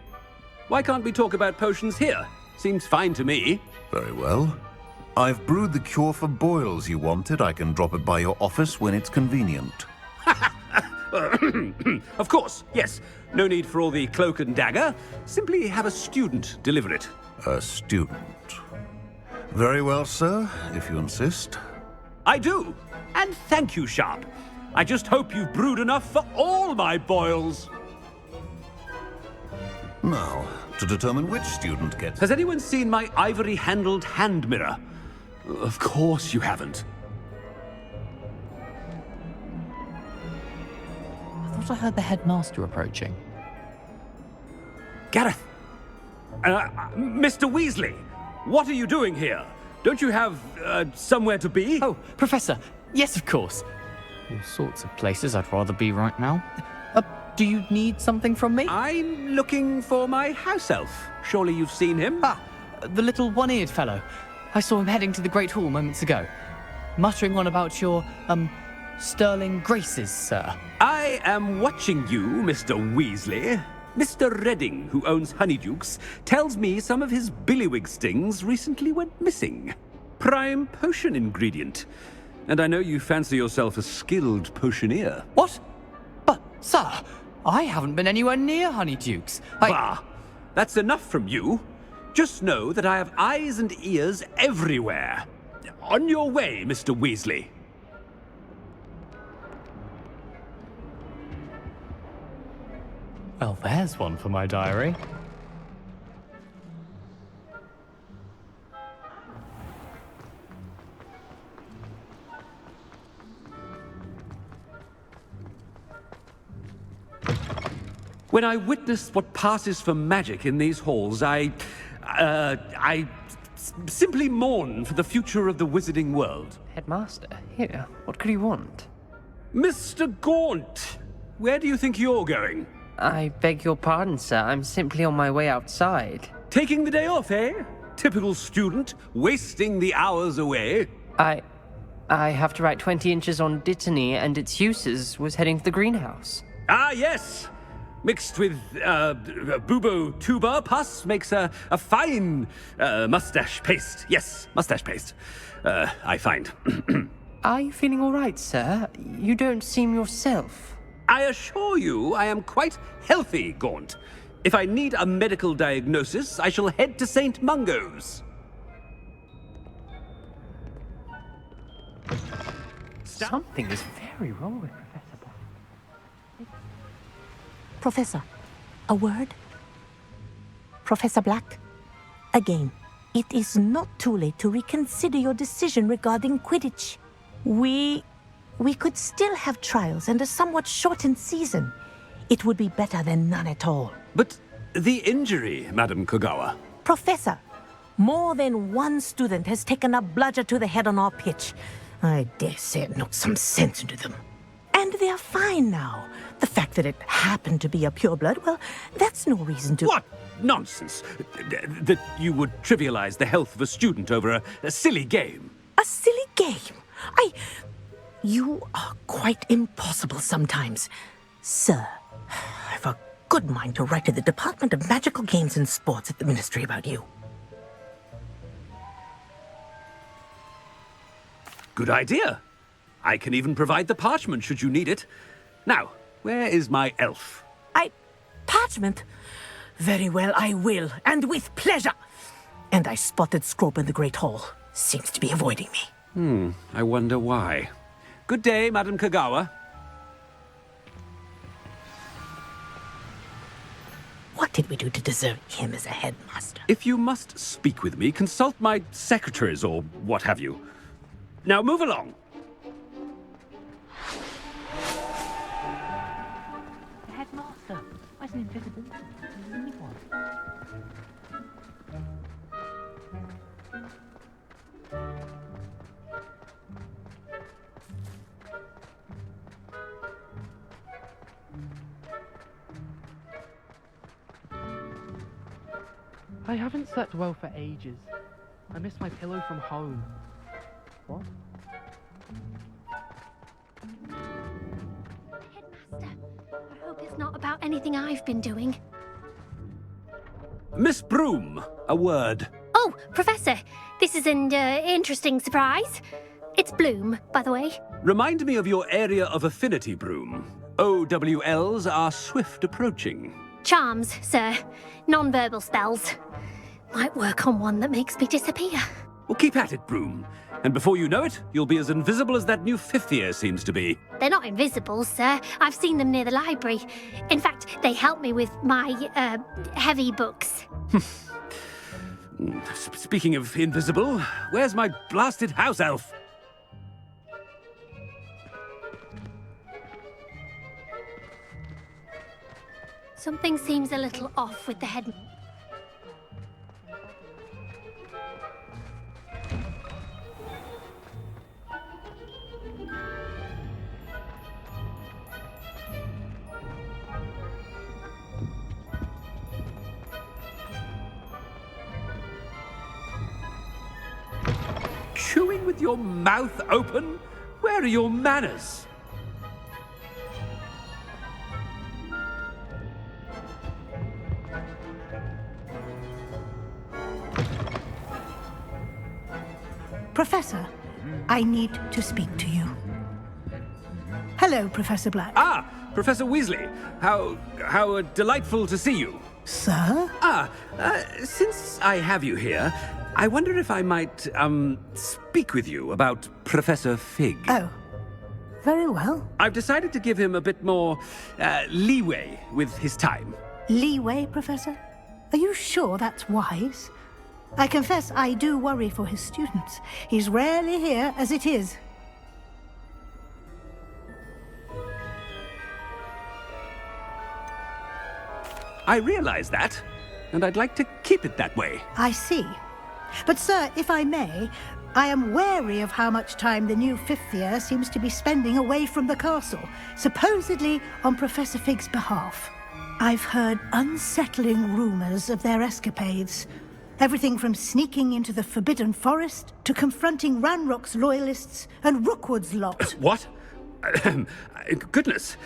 Why can't we talk about potions here? Seems fine to me.
Very well. I've brewed the cure for boils you wanted. I can drop it by your office when it's convenient.
Of course, yes. No need for all the cloak and dagger. Simply have a student deliver it.
A student. Very well, sir, if you insist.
I do. And thank you, Sharp. I just hope you've brewed enough for all my boils.
Now, to determine which student gets...
Has anyone seen my ivory-handled hand mirror? Of course you haven't.
I thought I heard the headmaster approaching.
Gareth! Mr. Weasley! What are you doing here? Don't you have, somewhere to be?
Oh, Professor! Yes, of course! All sorts of places I'd rather be right now. Do you need something from me?
I'm looking for my house elf. Surely you've seen him?
Ah, the little one-eared fellow. I saw him heading to the Great Hall moments ago, muttering on about your, sterling graces, sir.
I am watching you, Mr. Weasley. Mr. Redding, who owns Honeydukes, tells me some of his billywig stings recently went missing. Prime potion ingredient. And I know you fancy yourself a skilled potioneer.
What? But, sir, I haven't been anywhere near Honeydukes.
Bah! That's enough from you. Just know that I have eyes and ears everywhere. On your way, Mr. Weasley.
Well, there's one for my diary.
When I witness what passes for magic in these halls, I simply mourn for the future of the wizarding world.
Headmaster, here, what could you want?
Mr. Gaunt, where do you think you're going?
I beg your pardon, sir. I'm simply on my way outside.
Taking the day off, eh? Typical student, wasting the hours away.
I have to write 20 inches on Dittany and its uses. Was heading to the greenhouse.
Ah, yes! Mixed with bubo tuber pus makes a fine mustache paste. Yes, mustache paste. I find.
Are you feeling all right, sir? You don't seem yourself.
I assure you I am quite healthy, Gaunt. If I need a medical diagnosis, I shall head to St. Mungo's.
Something is very wrong with Professor Black.
Professor, a word? Professor Black, again, it is not too late to reconsider your decision regarding Quidditch. We could still have trials and a somewhat shortened season. It would be better than none at all.
But the injury, Madam Kogawa.
Professor, more than one student has taken a bludger to the head on our pitch. I dare say it knocked some sense into them. And they're fine now. The fact that it happened to be a pureblood, well, that's no reason to...
What nonsense! That you would trivialize the health of a student over a silly game.
A silly game? You are quite impossible sometimes. Sir, I've a good mind to write to the Department of Magical Games and Sports at the Ministry about you.
Good idea. I can even provide the parchment should you need it. Now, where is my elf?
Parchment? Very well, I will, and with pleasure. And I spotted Scrope in the Great Hall. Seems to be avoiding me.
I wonder why. Good day, Madam Kogawa.
What did we do to deserve him as a headmaster?
If you must speak with me, consult my secretaries or what have you. Now move along.
Headmaster, where's an invisible?
I haven't slept well for ages. I miss my pillow from home. What?
Headmaster, I hope it's not about anything I've been doing.
Miss Broom, a word.
Oh, Professor, this is an interesting surprise. It's Bloom, by the way.
Remind me of your area of affinity, Broom. OWLs are swift approaching.
Charms, sir. Non-verbal spells. Might work on one that makes me disappear.
Well, keep at it, Broom. And before you know it, you'll be as invisible as that new fifth year seems to be.
They're not invisible, sir. I've seen them near the library. In fact, they help me with my, heavy books.
Speaking of invisible, where's my blasted house elf?
Something seems a little off with the head...
chewing with your mouth open? Where are your manners?
Professor, I need to speak to you. Hello, Professor Black.
Ah, Professor Weasley. How delightful to see you.
Sir?
Since I have you here, I wonder if I might, speak with you about Professor Fig.
Oh, very well.
I've decided to give him a bit more, leeway with his time.
Leeway, Professor? Are you sure that's wise? I confess I do worry for his students. He's rarely here as it is.
I realize that, and I'd like to keep it that way.
I see. But, sir, if I may, I am wary of how much time the new fifth year seems to be spending away from the castle, supposedly on Professor Fig's behalf. I've heard unsettling rumors of their escapades. Everything from sneaking into the Forbidden Forest to confronting Ranrock's loyalists and Rookwood's lot.
What? Goodness.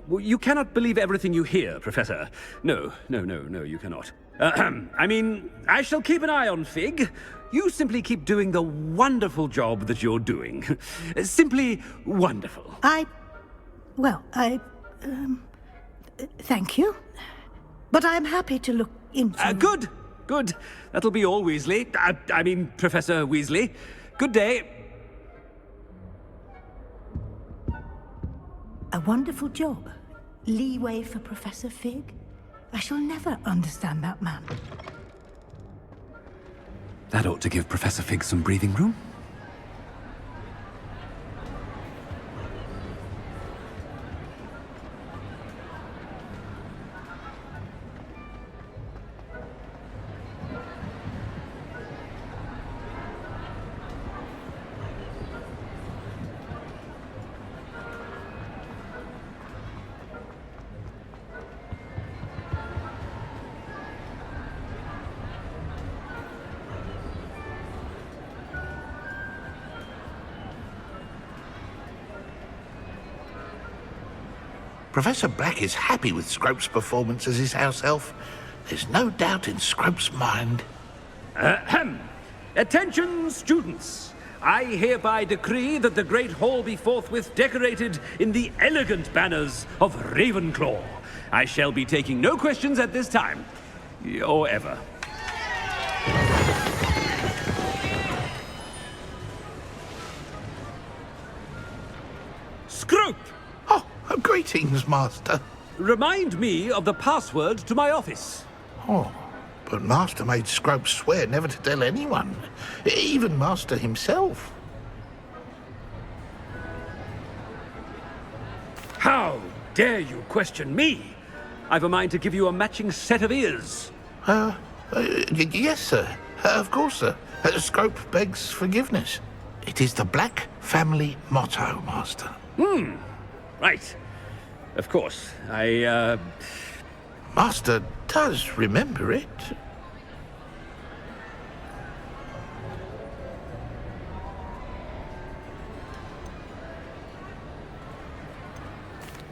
You cannot believe everything you hear, Professor. No, you cannot. I mean, I shall keep an eye on Fig. You simply keep doing the wonderful job that you're doing. Simply wonderful.
Thank you. But I'm happy to look into...
Good. That'll be all, Weasley. I mean, Professor Weasley. Good day.
A wonderful job. Leeway for Professor Fig? I shall never understand that man.
That ought to give Professor Fig some breathing room.
Professor Black is happy with Scrope's performance as his house elf. There's no doubt in Scrope's mind.
Attention, students! I hereby decree that the Great Hall be forthwith decorated in the elegant banners of Ravenclaw. I shall be taking no questions at this time. Or ever. Scrope!
Greetings, Master.
Remind me of the password to my office.
Oh, but Master made Scrope swear never to tell anyone, even Master himself.
How dare you question me? I've a mind to give you a matching set of ears.
Yes, sir. Of course, sir. Scrope begs forgiveness. It is the Black family motto, Master.
Right. Of course,
Master does remember it.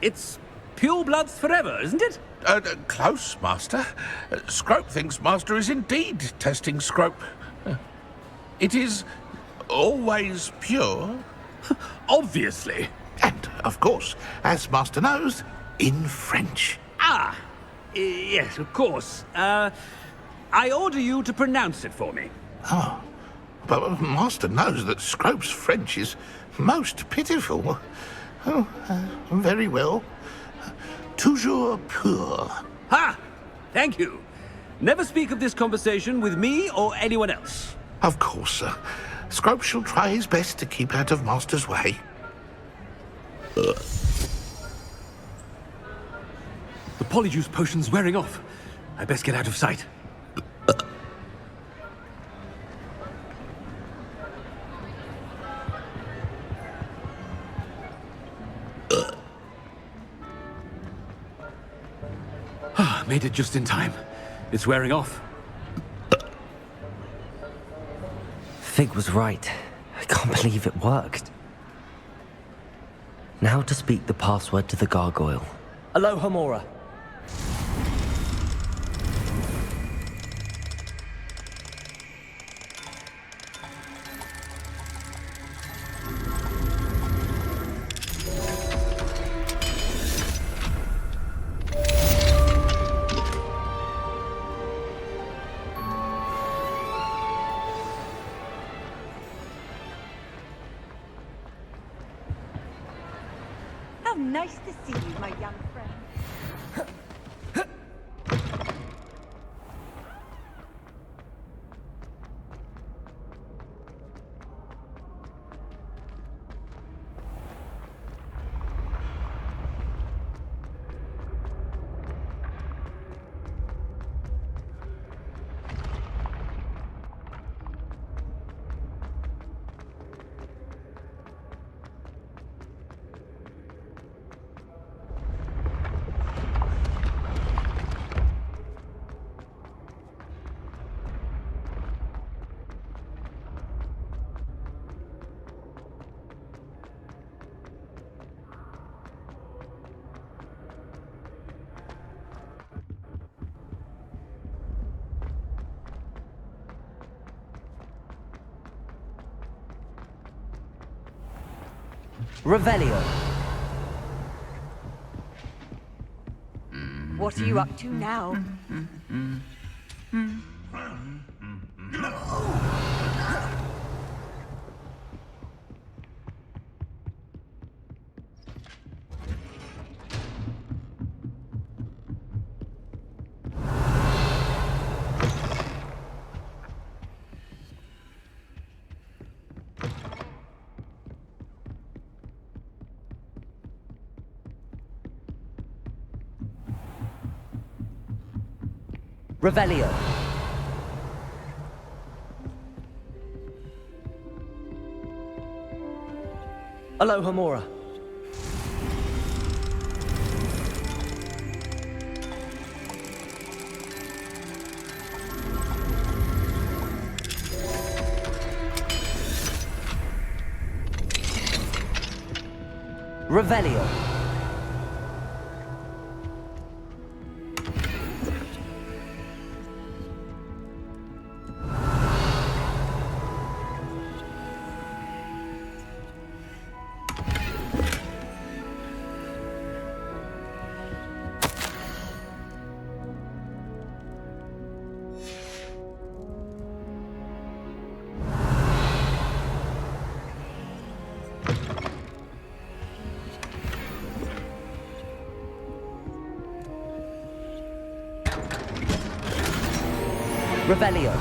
It's purebloods forever, isn't it?
Close, Master. Scrope thinks Master is indeed testing Scrope. It is always pure.
Obviously.
And, of course, as Master knows, in French.
Yes, of course. I order you to pronounce it for me.
Oh, but Master knows that Scrope's French is most pitiful. Oh, very well. Toujours pur.
Ha! Thank you. Never speak of this conversation with me or anyone else.
Of course, sir. Scrope shall try his best to keep out of Master's way.
The polyjuice potion's wearing off. I best get out of sight. Made it just in time. It's wearing off.
Fig was right. can't believe it worked. Now to speak the password to the gargoyle.
Alohomora.
How nice to see you, my young friend.
Revelio.
What are you up to now?
Revelio. Alohomora. Revelio. Revelio.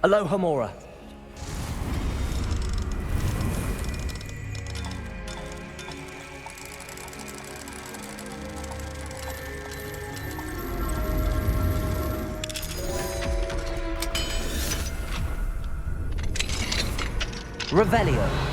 Alohomora. Revelio.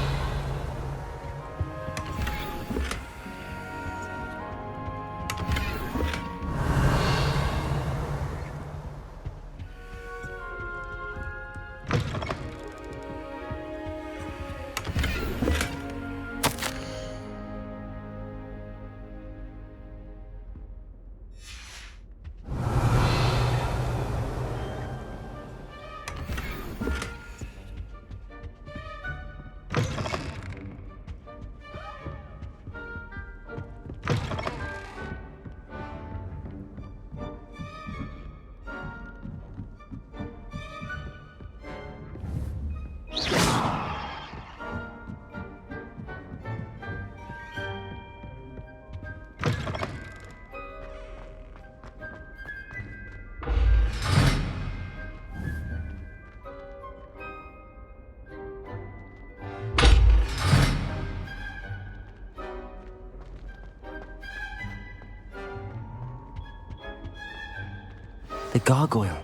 The gargoyle.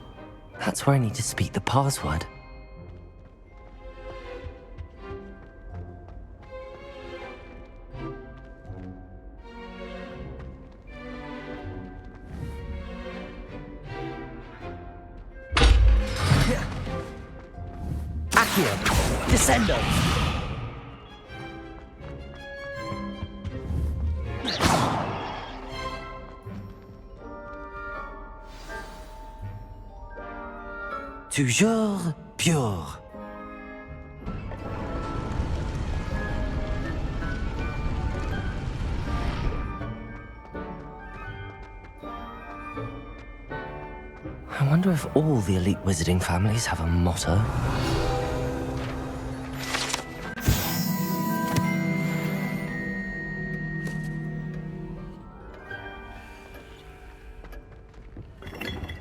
That's where I need to speak the password.
Accio. Descendo.
Toujours pure. I wonder if all the elite wizarding families have a motto.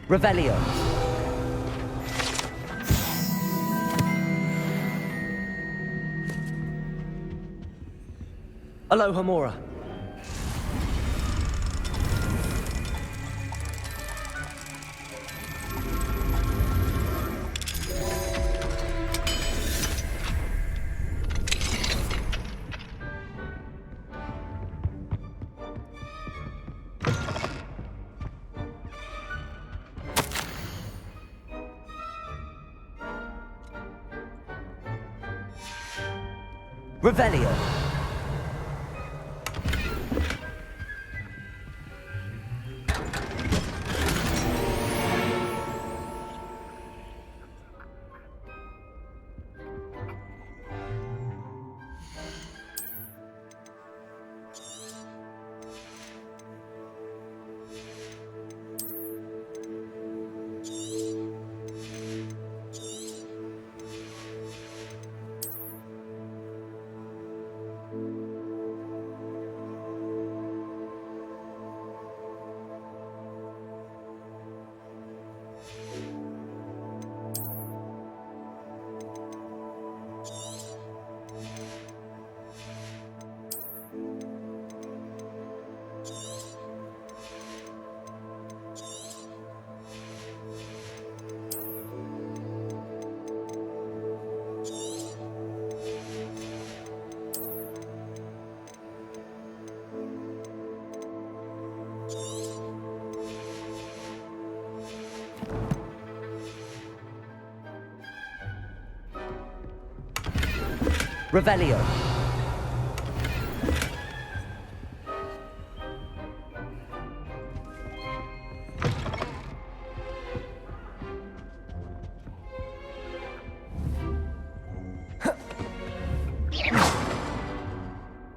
Revelio. Alohomora. Revelio. Revelio.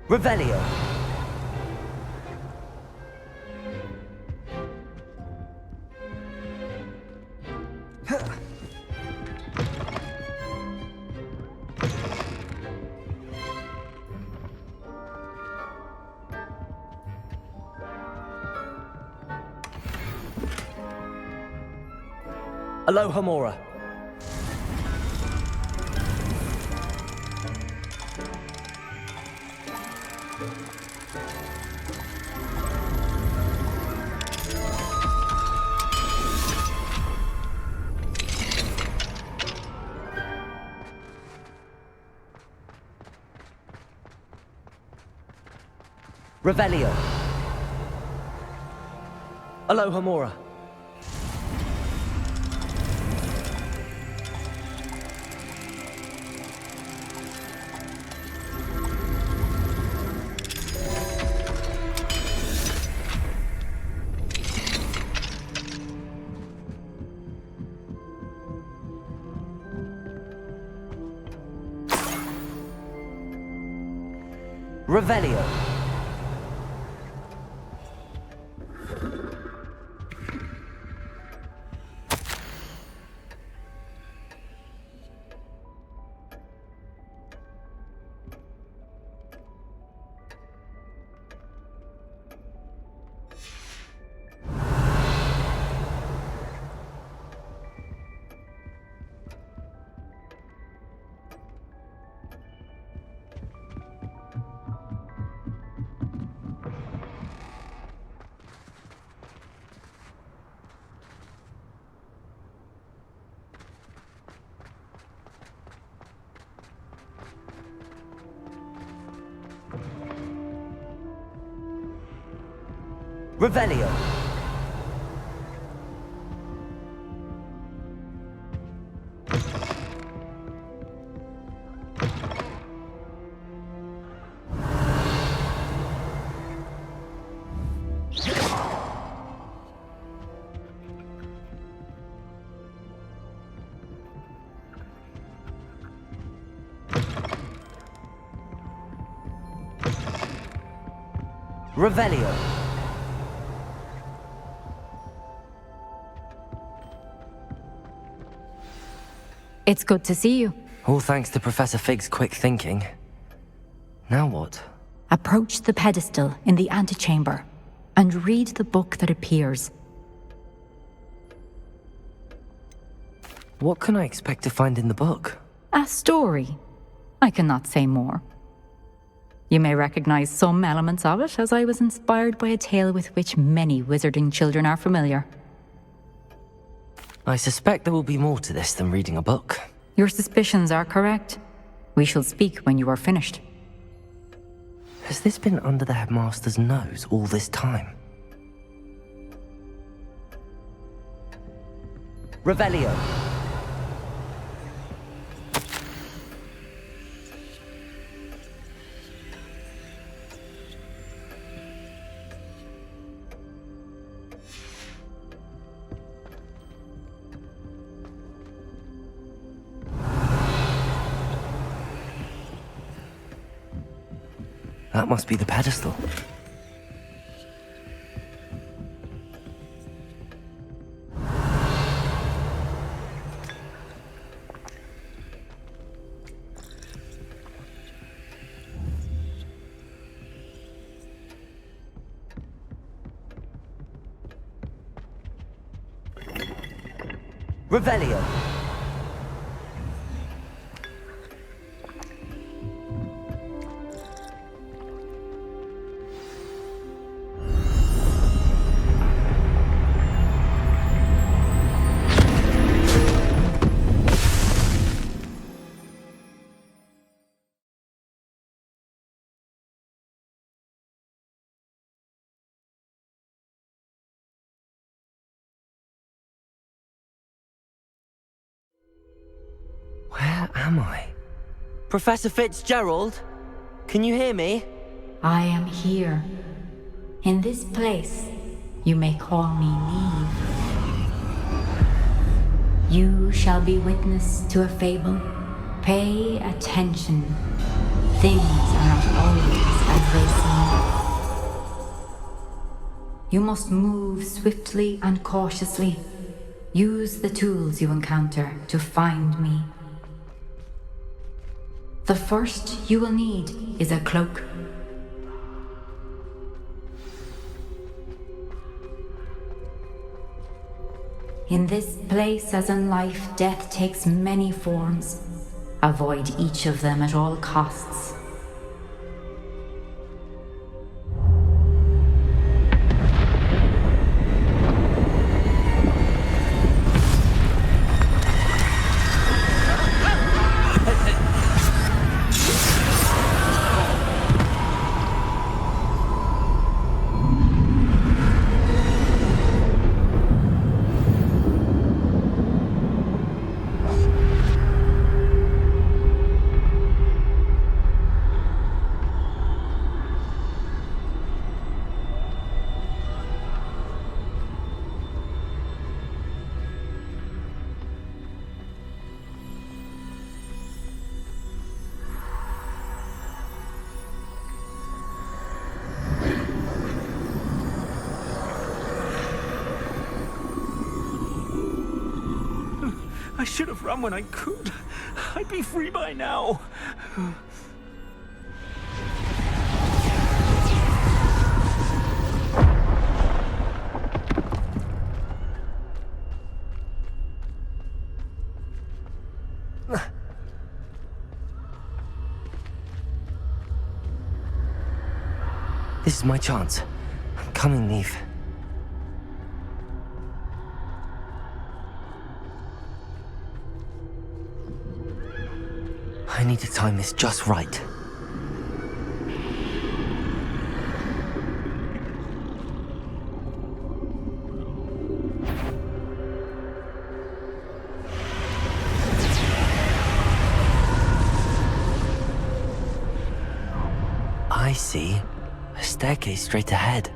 Revelio. Alohomora. Revelio. Alohomora. Revelio. Revelio. Revelio.
It's good to see you.
All thanks to Professor Fig's quick thinking. Now what?
Approach the pedestal in the antechamber and read the book that appears.
What can I expect to find in the book?
A story. I cannot say more. You may recognize some elements of it, as I was inspired by a tale with which many wizarding children are familiar.
I suspect there will be more to this than reading a book.
Your suspicions are correct. We shall speak when you are finished.
Has this been under the headmaster's nose all this time?
Revelio.
That must be the pedestal.
Revelio.
Where am I? Professor Fitzgerald? Can you hear me?
I am here. In this place, you may call me Neve. You shall be witness to a fable. Pay attention. Things are not always as they seem. You must move swiftly and cautiously. Use the tools you encounter to find me. The first you will need is a cloak. In this place, as in life, death takes many forms. Avoid each of them at all costs.
I should have run when I could. I'd be free by now.
This is my chance. I'm coming, Neve. I need to time this just right. I see a staircase straight ahead.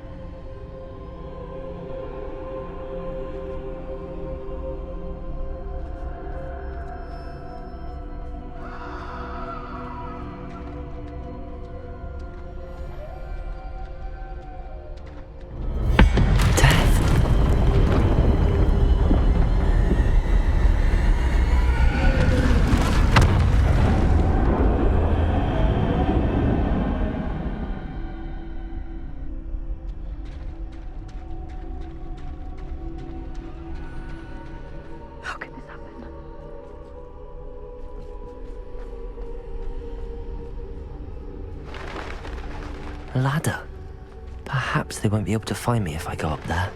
A ladder. Perhaps they won't be able to find me if I go up there.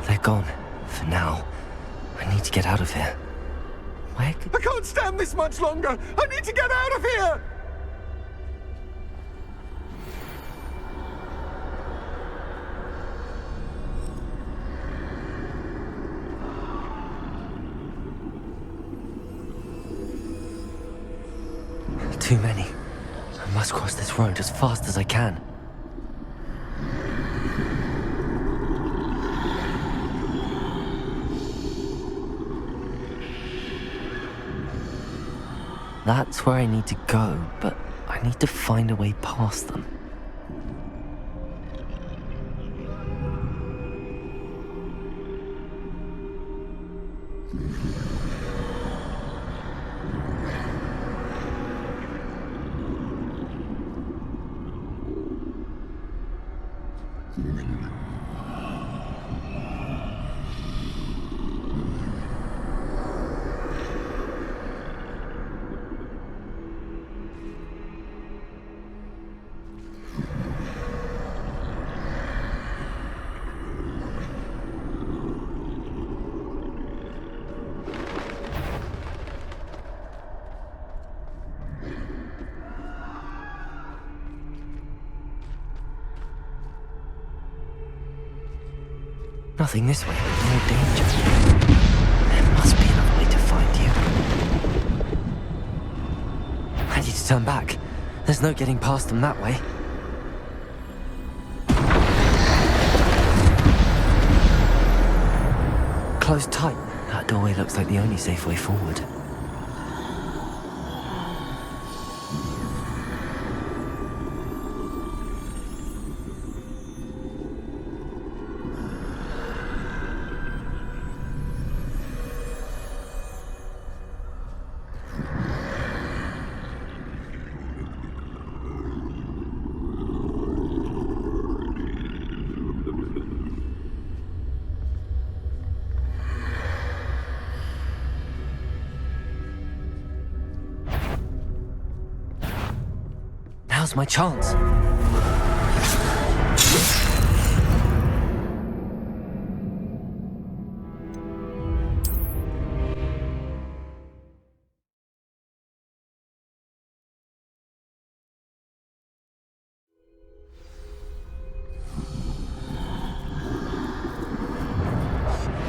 They're gone. For now. I need to get out of here. Where could...
I can't stand this much longer! I need to get out of here!
Too many. I must cross this road as fast as I can. That's where I need to go, but I need to find a way past them. Nothing this way, more danger. There must be another way to find you. I need to turn back. There's no getting past them that way. Close tight. That doorway looks like the only safe way forward. Now's my chance.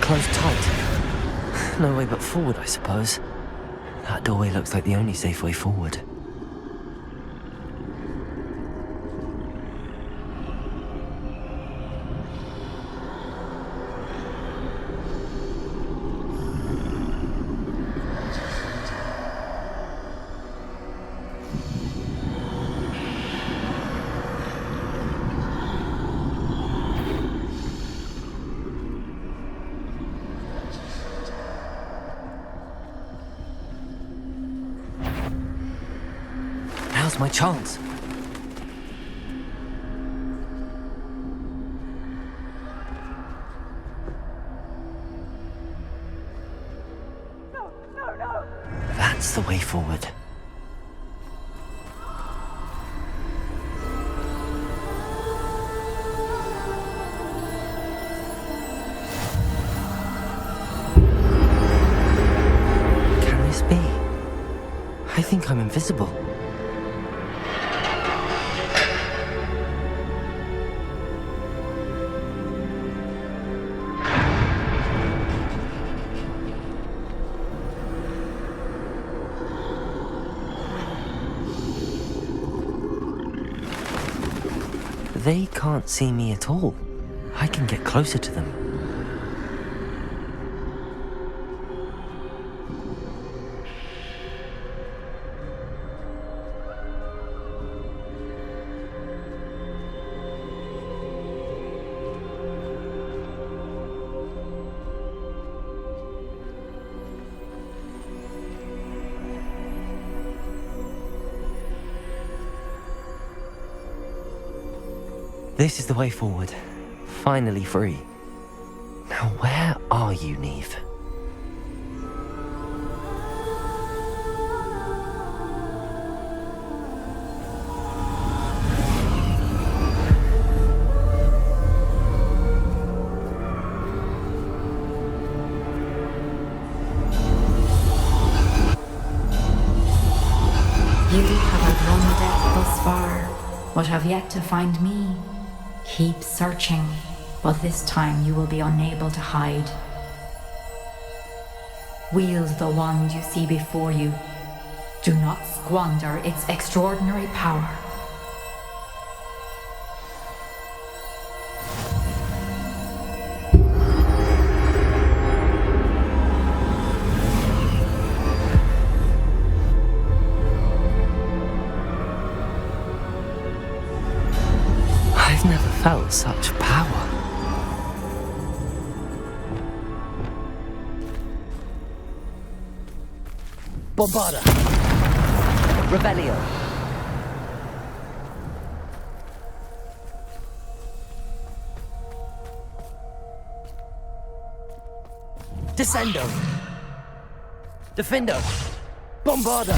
Close tight. No way but forward, I suppose. That doorway looks like the only safe way forward. Now's my chance. That's the way forward. Can this be? I think I'm invisible. They can't see me at all. I can get closer to them. This is the way forward. Finally free. Now where are you, Neve?
You have outrun death thus far, but have yet to find me. Keep searching, but this time you will be unable to hide. Wield the wand you see before you. Do not squander its extraordinary power.
I've never felt such power.
Bombarda! Revelio! Descendo! Defendo! Bombarda!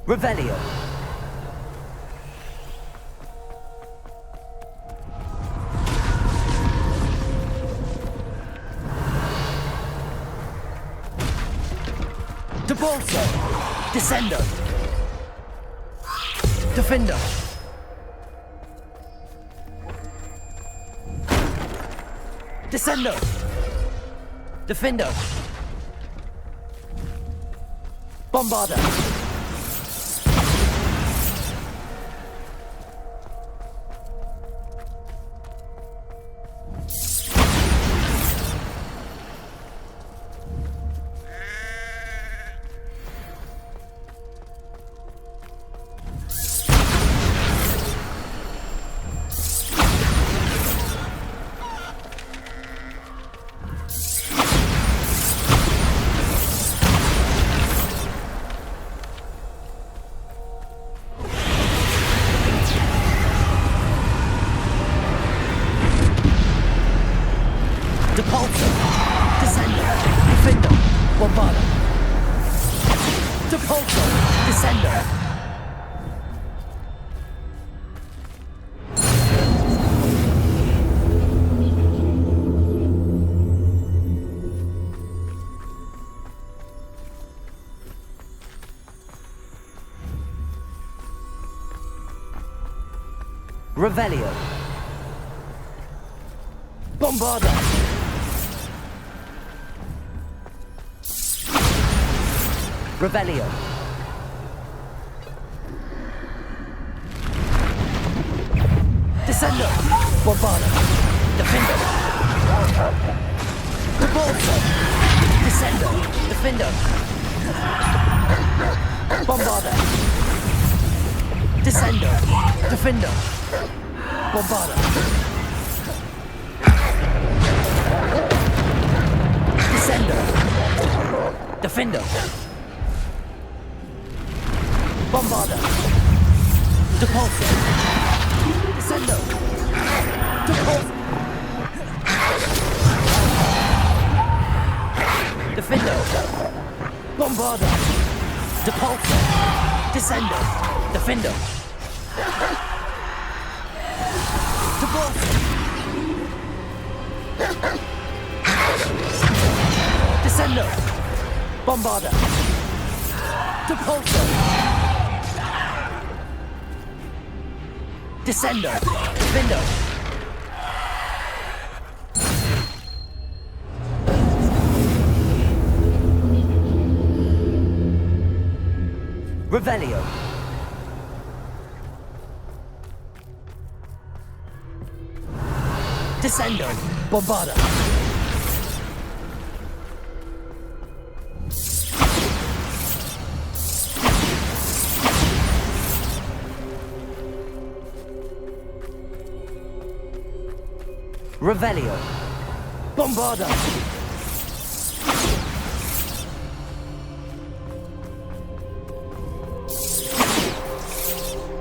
Revelio. De Bolso. Descendo. Defendo. Descendo. Defendo. Bombarda. Depulso, Descendo, Defendo, Bombarda. Depulso, Descendo. Revelio. Bombarda. Revelio. Descendo. Bombarda. Defendo. Depulso. Descendo. Defendo. Bombarda. Descendo. Defendo. Bombarda. Descendo. Defender. Bombarder. Depulsor. Descendo. Depulsor. Defender. Bombarder. Depulsor. Descendo. Defender. Depulsor. Descendo. Bombarder. Depulsor. Descendo. Defendo. Revelio. Descendo. Bombarder. Revelio. Bombarder.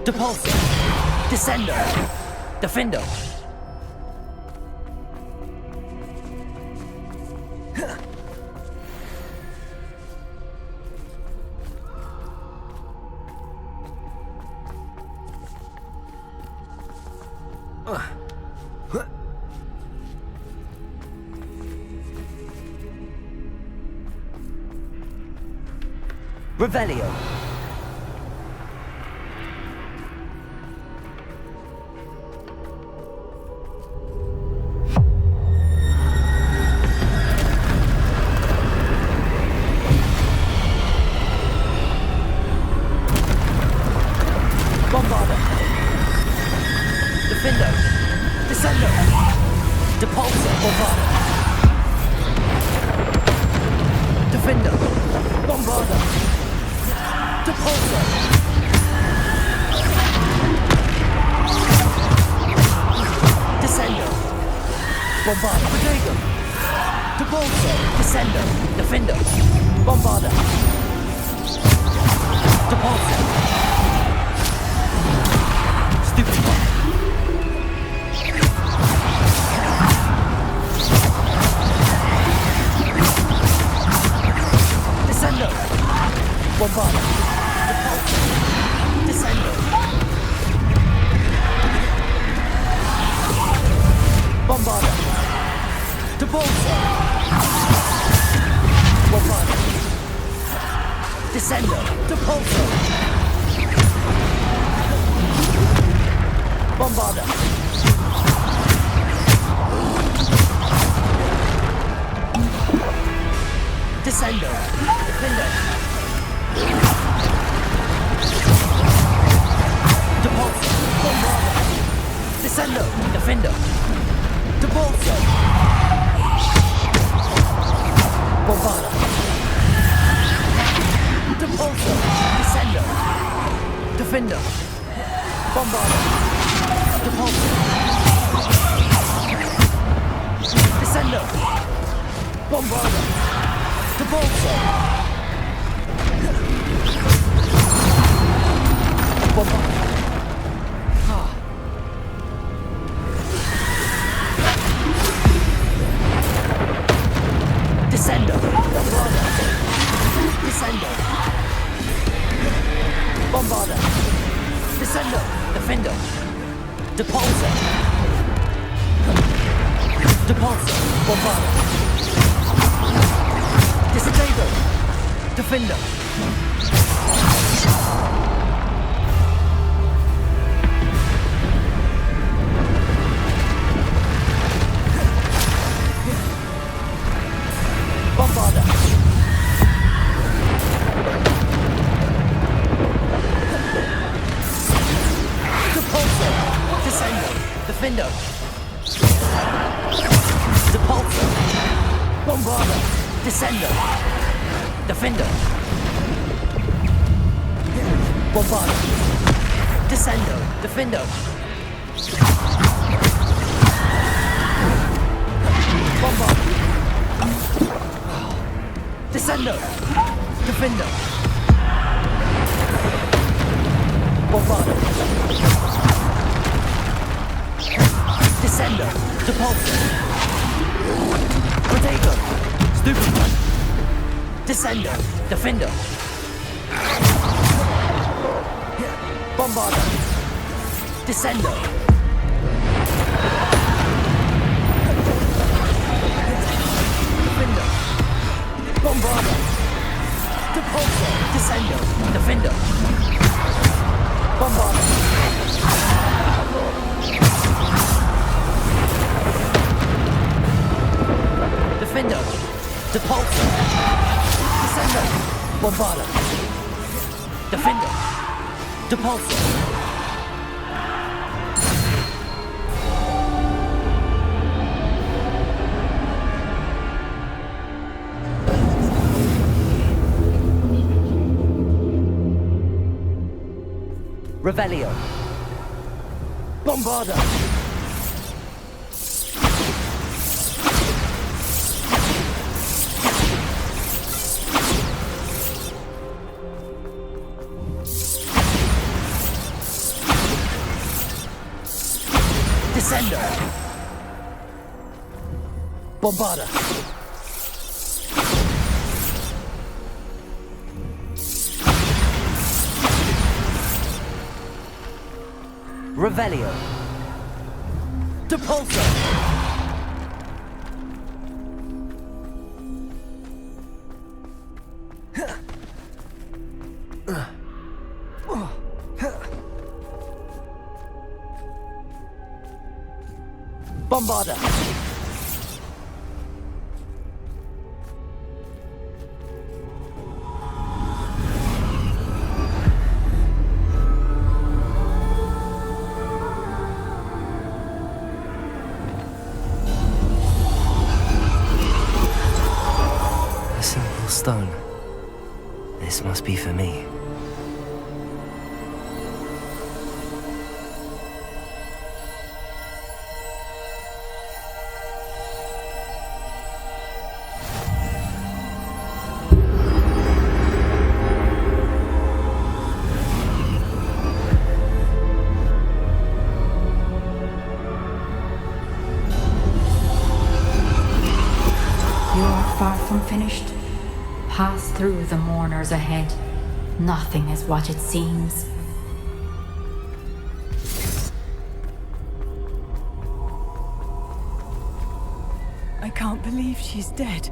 Depulsor. Descendo. Defendo. Revelio. Bombarder. Defendo. Descendo. Depulsor. Bombarder. Defendo. Bombarder. Depulsor. Descendo. Bombarder. Protego. Depulsor. Descendo. Defendo. Bombarder. Depulsor. Stupefy. Descendo. Bombarder. Descendo. Bombarder. Depulsor. Bombarder. Descendo. Depulsor. Bombarder. Descendo. Defendo. Depulsor. Bombarder. Descendo. Defendo. Depulsor. Bombarder. Depulsor. Descendo. Defendo. Bombarder. Depulsor. Descendo. Bombarder. Depulsor. Bombarder. Descendo. Bombarder. Descendo. Bombarder. Descendo. Defendo. Depulsor. Depulsor. Bombarder. Disable. Defender. Bombarder. Depulsor. Descendo. Defender. Depulsor. Bombarder. Descendo. Defender. Bombarder. Descendo. Defendo. Bombarder. Descendo! Defendo! Bombardo! Descendo! Depulso! Protego! Stupefy! Descendo! Defendo! Bombardo! Descendo! Defendo! Bombardo! Depulso! Descendo! Defendo! Bombardo! Defendo! Depulso! Descendo! Bombardo! Defendo! Depulso! Revelio! Bombarda! Descendo! Bombarda! Revelio! Depulso! Bombarda!
A simple stone. This must be for me.
You are far from finished. Pass through the mourners ahead. Nothing is what it seems.
I can't believe she's dead.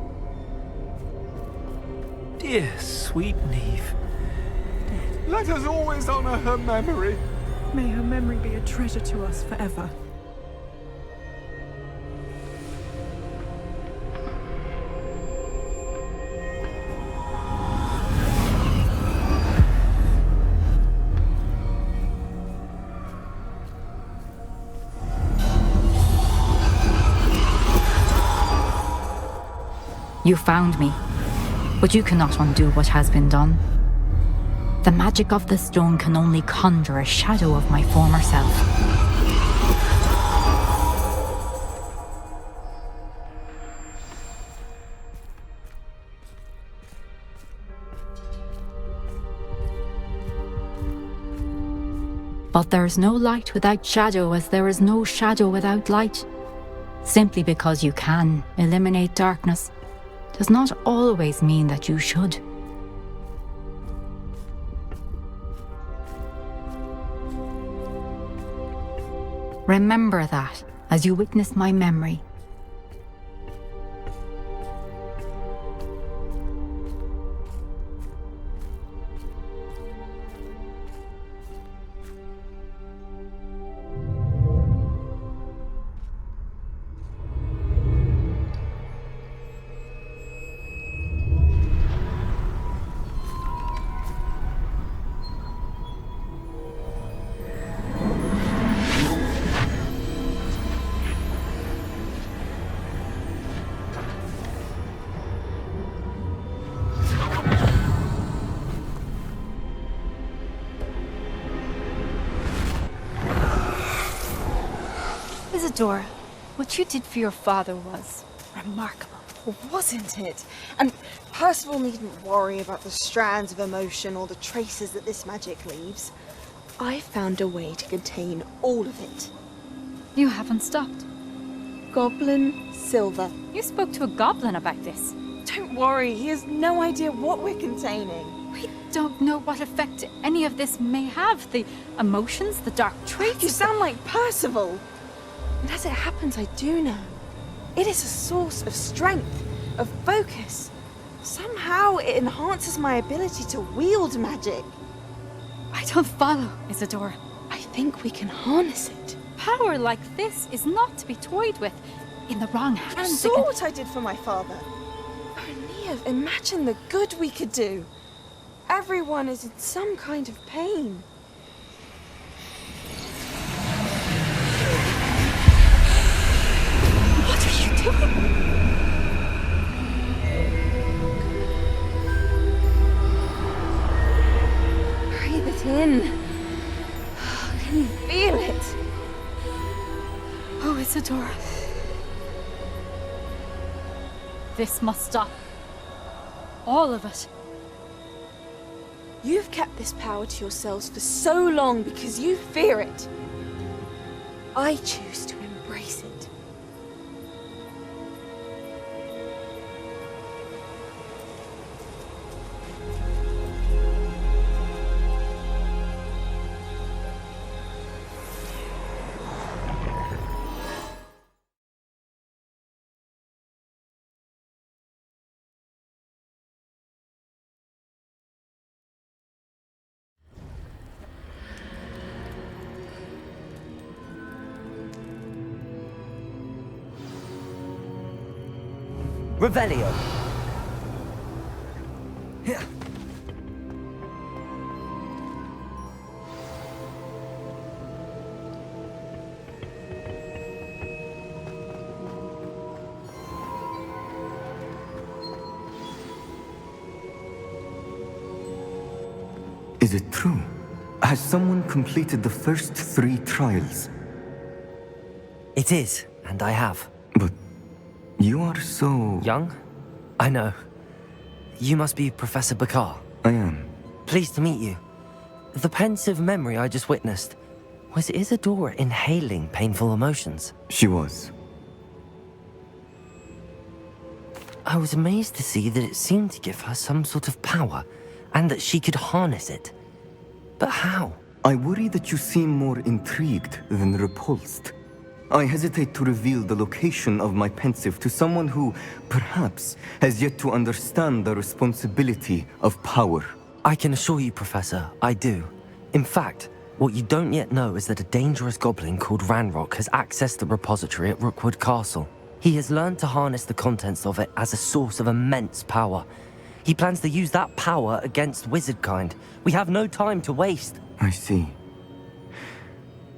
Dear sweet Neve.
Let us always honor her memory.
May her memory be a treasure to us forever.
You found me, but you cannot undo what has been done. The magic of the stone can only conjure a shadow of my former self. But there is no light without shadow, as there is no shadow without light. Simply because you can eliminate darkness does not always mean that you should. Remember that as you witness my memory.
Isadora, what you did for your father was remarkable.
wasn't it? And Percival needn't worry about the strands of emotion or the traces that this magic leaves. I found a way to contain all of it.
You haven't stopped.
Goblin silver.
You spoke to a goblin about this.
Don't worry, he has no idea what we're containing.
We don't know what effect any of this may have. The emotions, the dark traits.
You sound like Percival. And as it happens, I do know. It is a source of strength, of focus. Somehow it enhances my ability to wield magic.
I don't follow, Isadora.
I think we can harness it.
Power like this is not to be toyed with. In the wrong hands.
You saw what I did for my father. Neve, imagine the good we could do. Everyone is in some kind of pain.
What are you doing?
Breathe it in. Can you feel it?
Oh, Isadora. This must stop. All of it.
You've kept this power to yourselves for so long because you fear it. I choose to embrace it.
Revelio. Here.
Is it true? Has someone completed the first 3 trials?
It is, and I have.
But you are so...
young? I know. You must be Professor Bakar.
I am.
Pleased to meet you. The pensive memory I just witnessed, was Isadora inhaling painful emotions?
She was.
I was amazed to see that it seemed to give her some sort of power, and that she could harness it. But how?
I worry that you seem more intrigued than repulsed. I hesitate to reveal the location of my pensive to someone who, perhaps, has yet to understand the responsibility of power.
I can assure you, Professor, I do. In fact, what you don't yet know is that a dangerous goblin called Ranrock has accessed the repository at Rookwood Castle. He has learned to harness the contents of it as a source of immense power. He plans to use that power against wizardkind. We have no time to waste.
I see.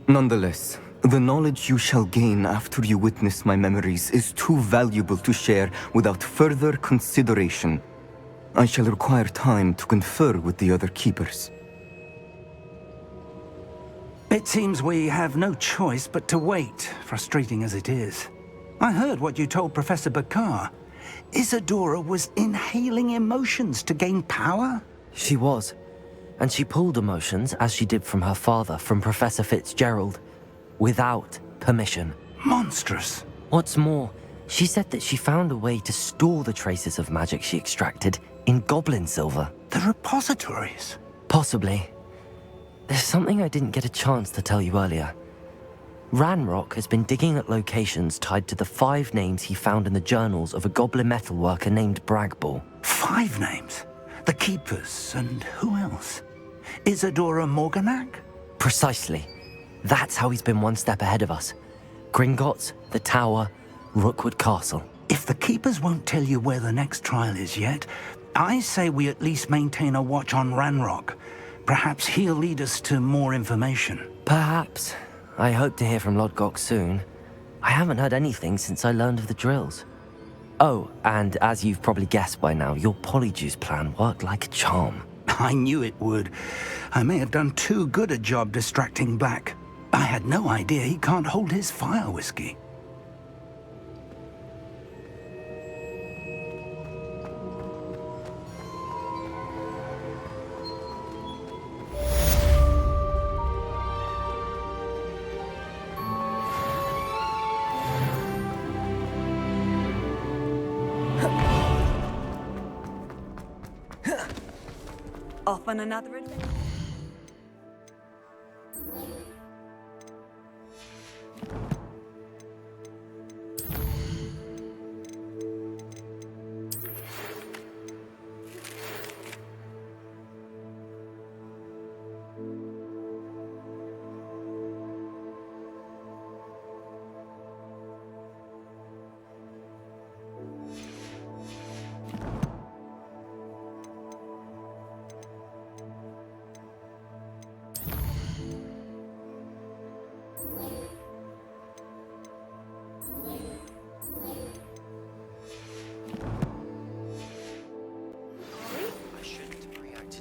Nonetheless, the knowledge you shall gain after you witness my memories is too valuable to share without further consideration. I shall require time to confer with the other keepers.
It seems we have no choice but to wait, frustrating as it is. I heard what you told Professor Bakar. Isadora was inhaling emotions to gain power?
She was. And she pulled emotions, as she did from her father, from Professor Fitzgerald, without permission.
Monstrous.
What's more, she said that she found a way to store the traces of magic she extracted in goblin silver.
The repositories?
Possibly. There's something I didn't get a chance to tell you earlier. Ranrock has been digging at locations tied to the 5 names he found in the journals of a goblin metalworker named Bragball.
5 names? The Keepers, and who else? Isadora Morganac?
Precisely. That's how he's been one step ahead of us. Gringotts, the Tower, Rookwood Castle.
If the Keepers won't tell you where the next trial is yet, I say we at least maintain a watch on Ranrock. Perhaps he'll lead us to more information.
Perhaps. I hope to hear from Lodgok soon. I haven't heard anything since I learned of the drills. Oh, and as you've probably guessed by now, your Polyjuice plan worked like a charm.
I knew it would. I may have done too good a job distracting Black. I had no idea he can't hold his fire whiskey.
Off on another adventure.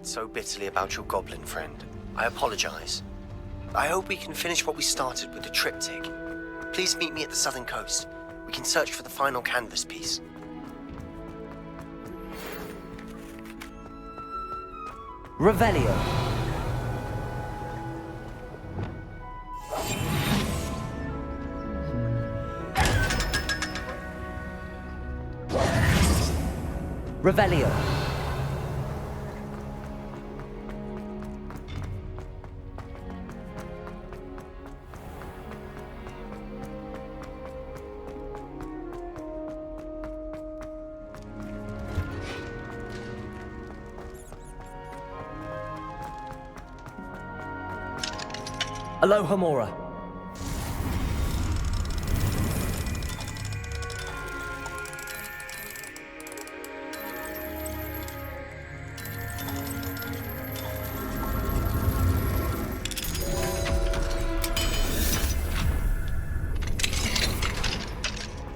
So bitterly about your goblin friend. I apologize. I hope we can finish what we started with the triptych. Please meet me at the southern coast. We can search for the final canvas piece.
Revelio. Revelio. Aloha Mora.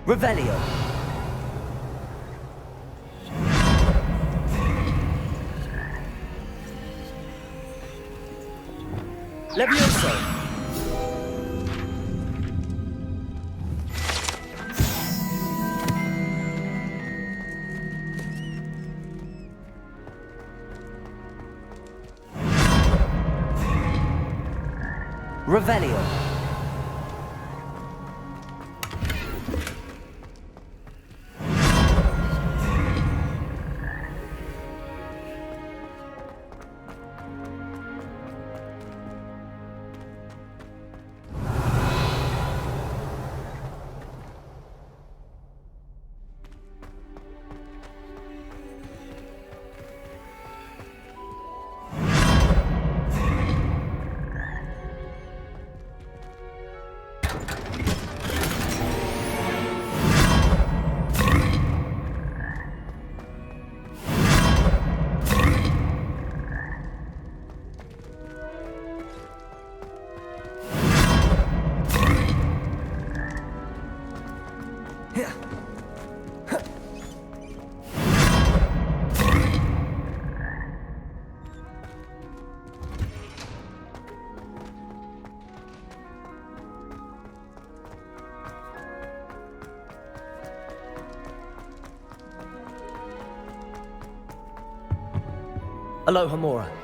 Revelio. Levioso. Revelio. Aloha Mora.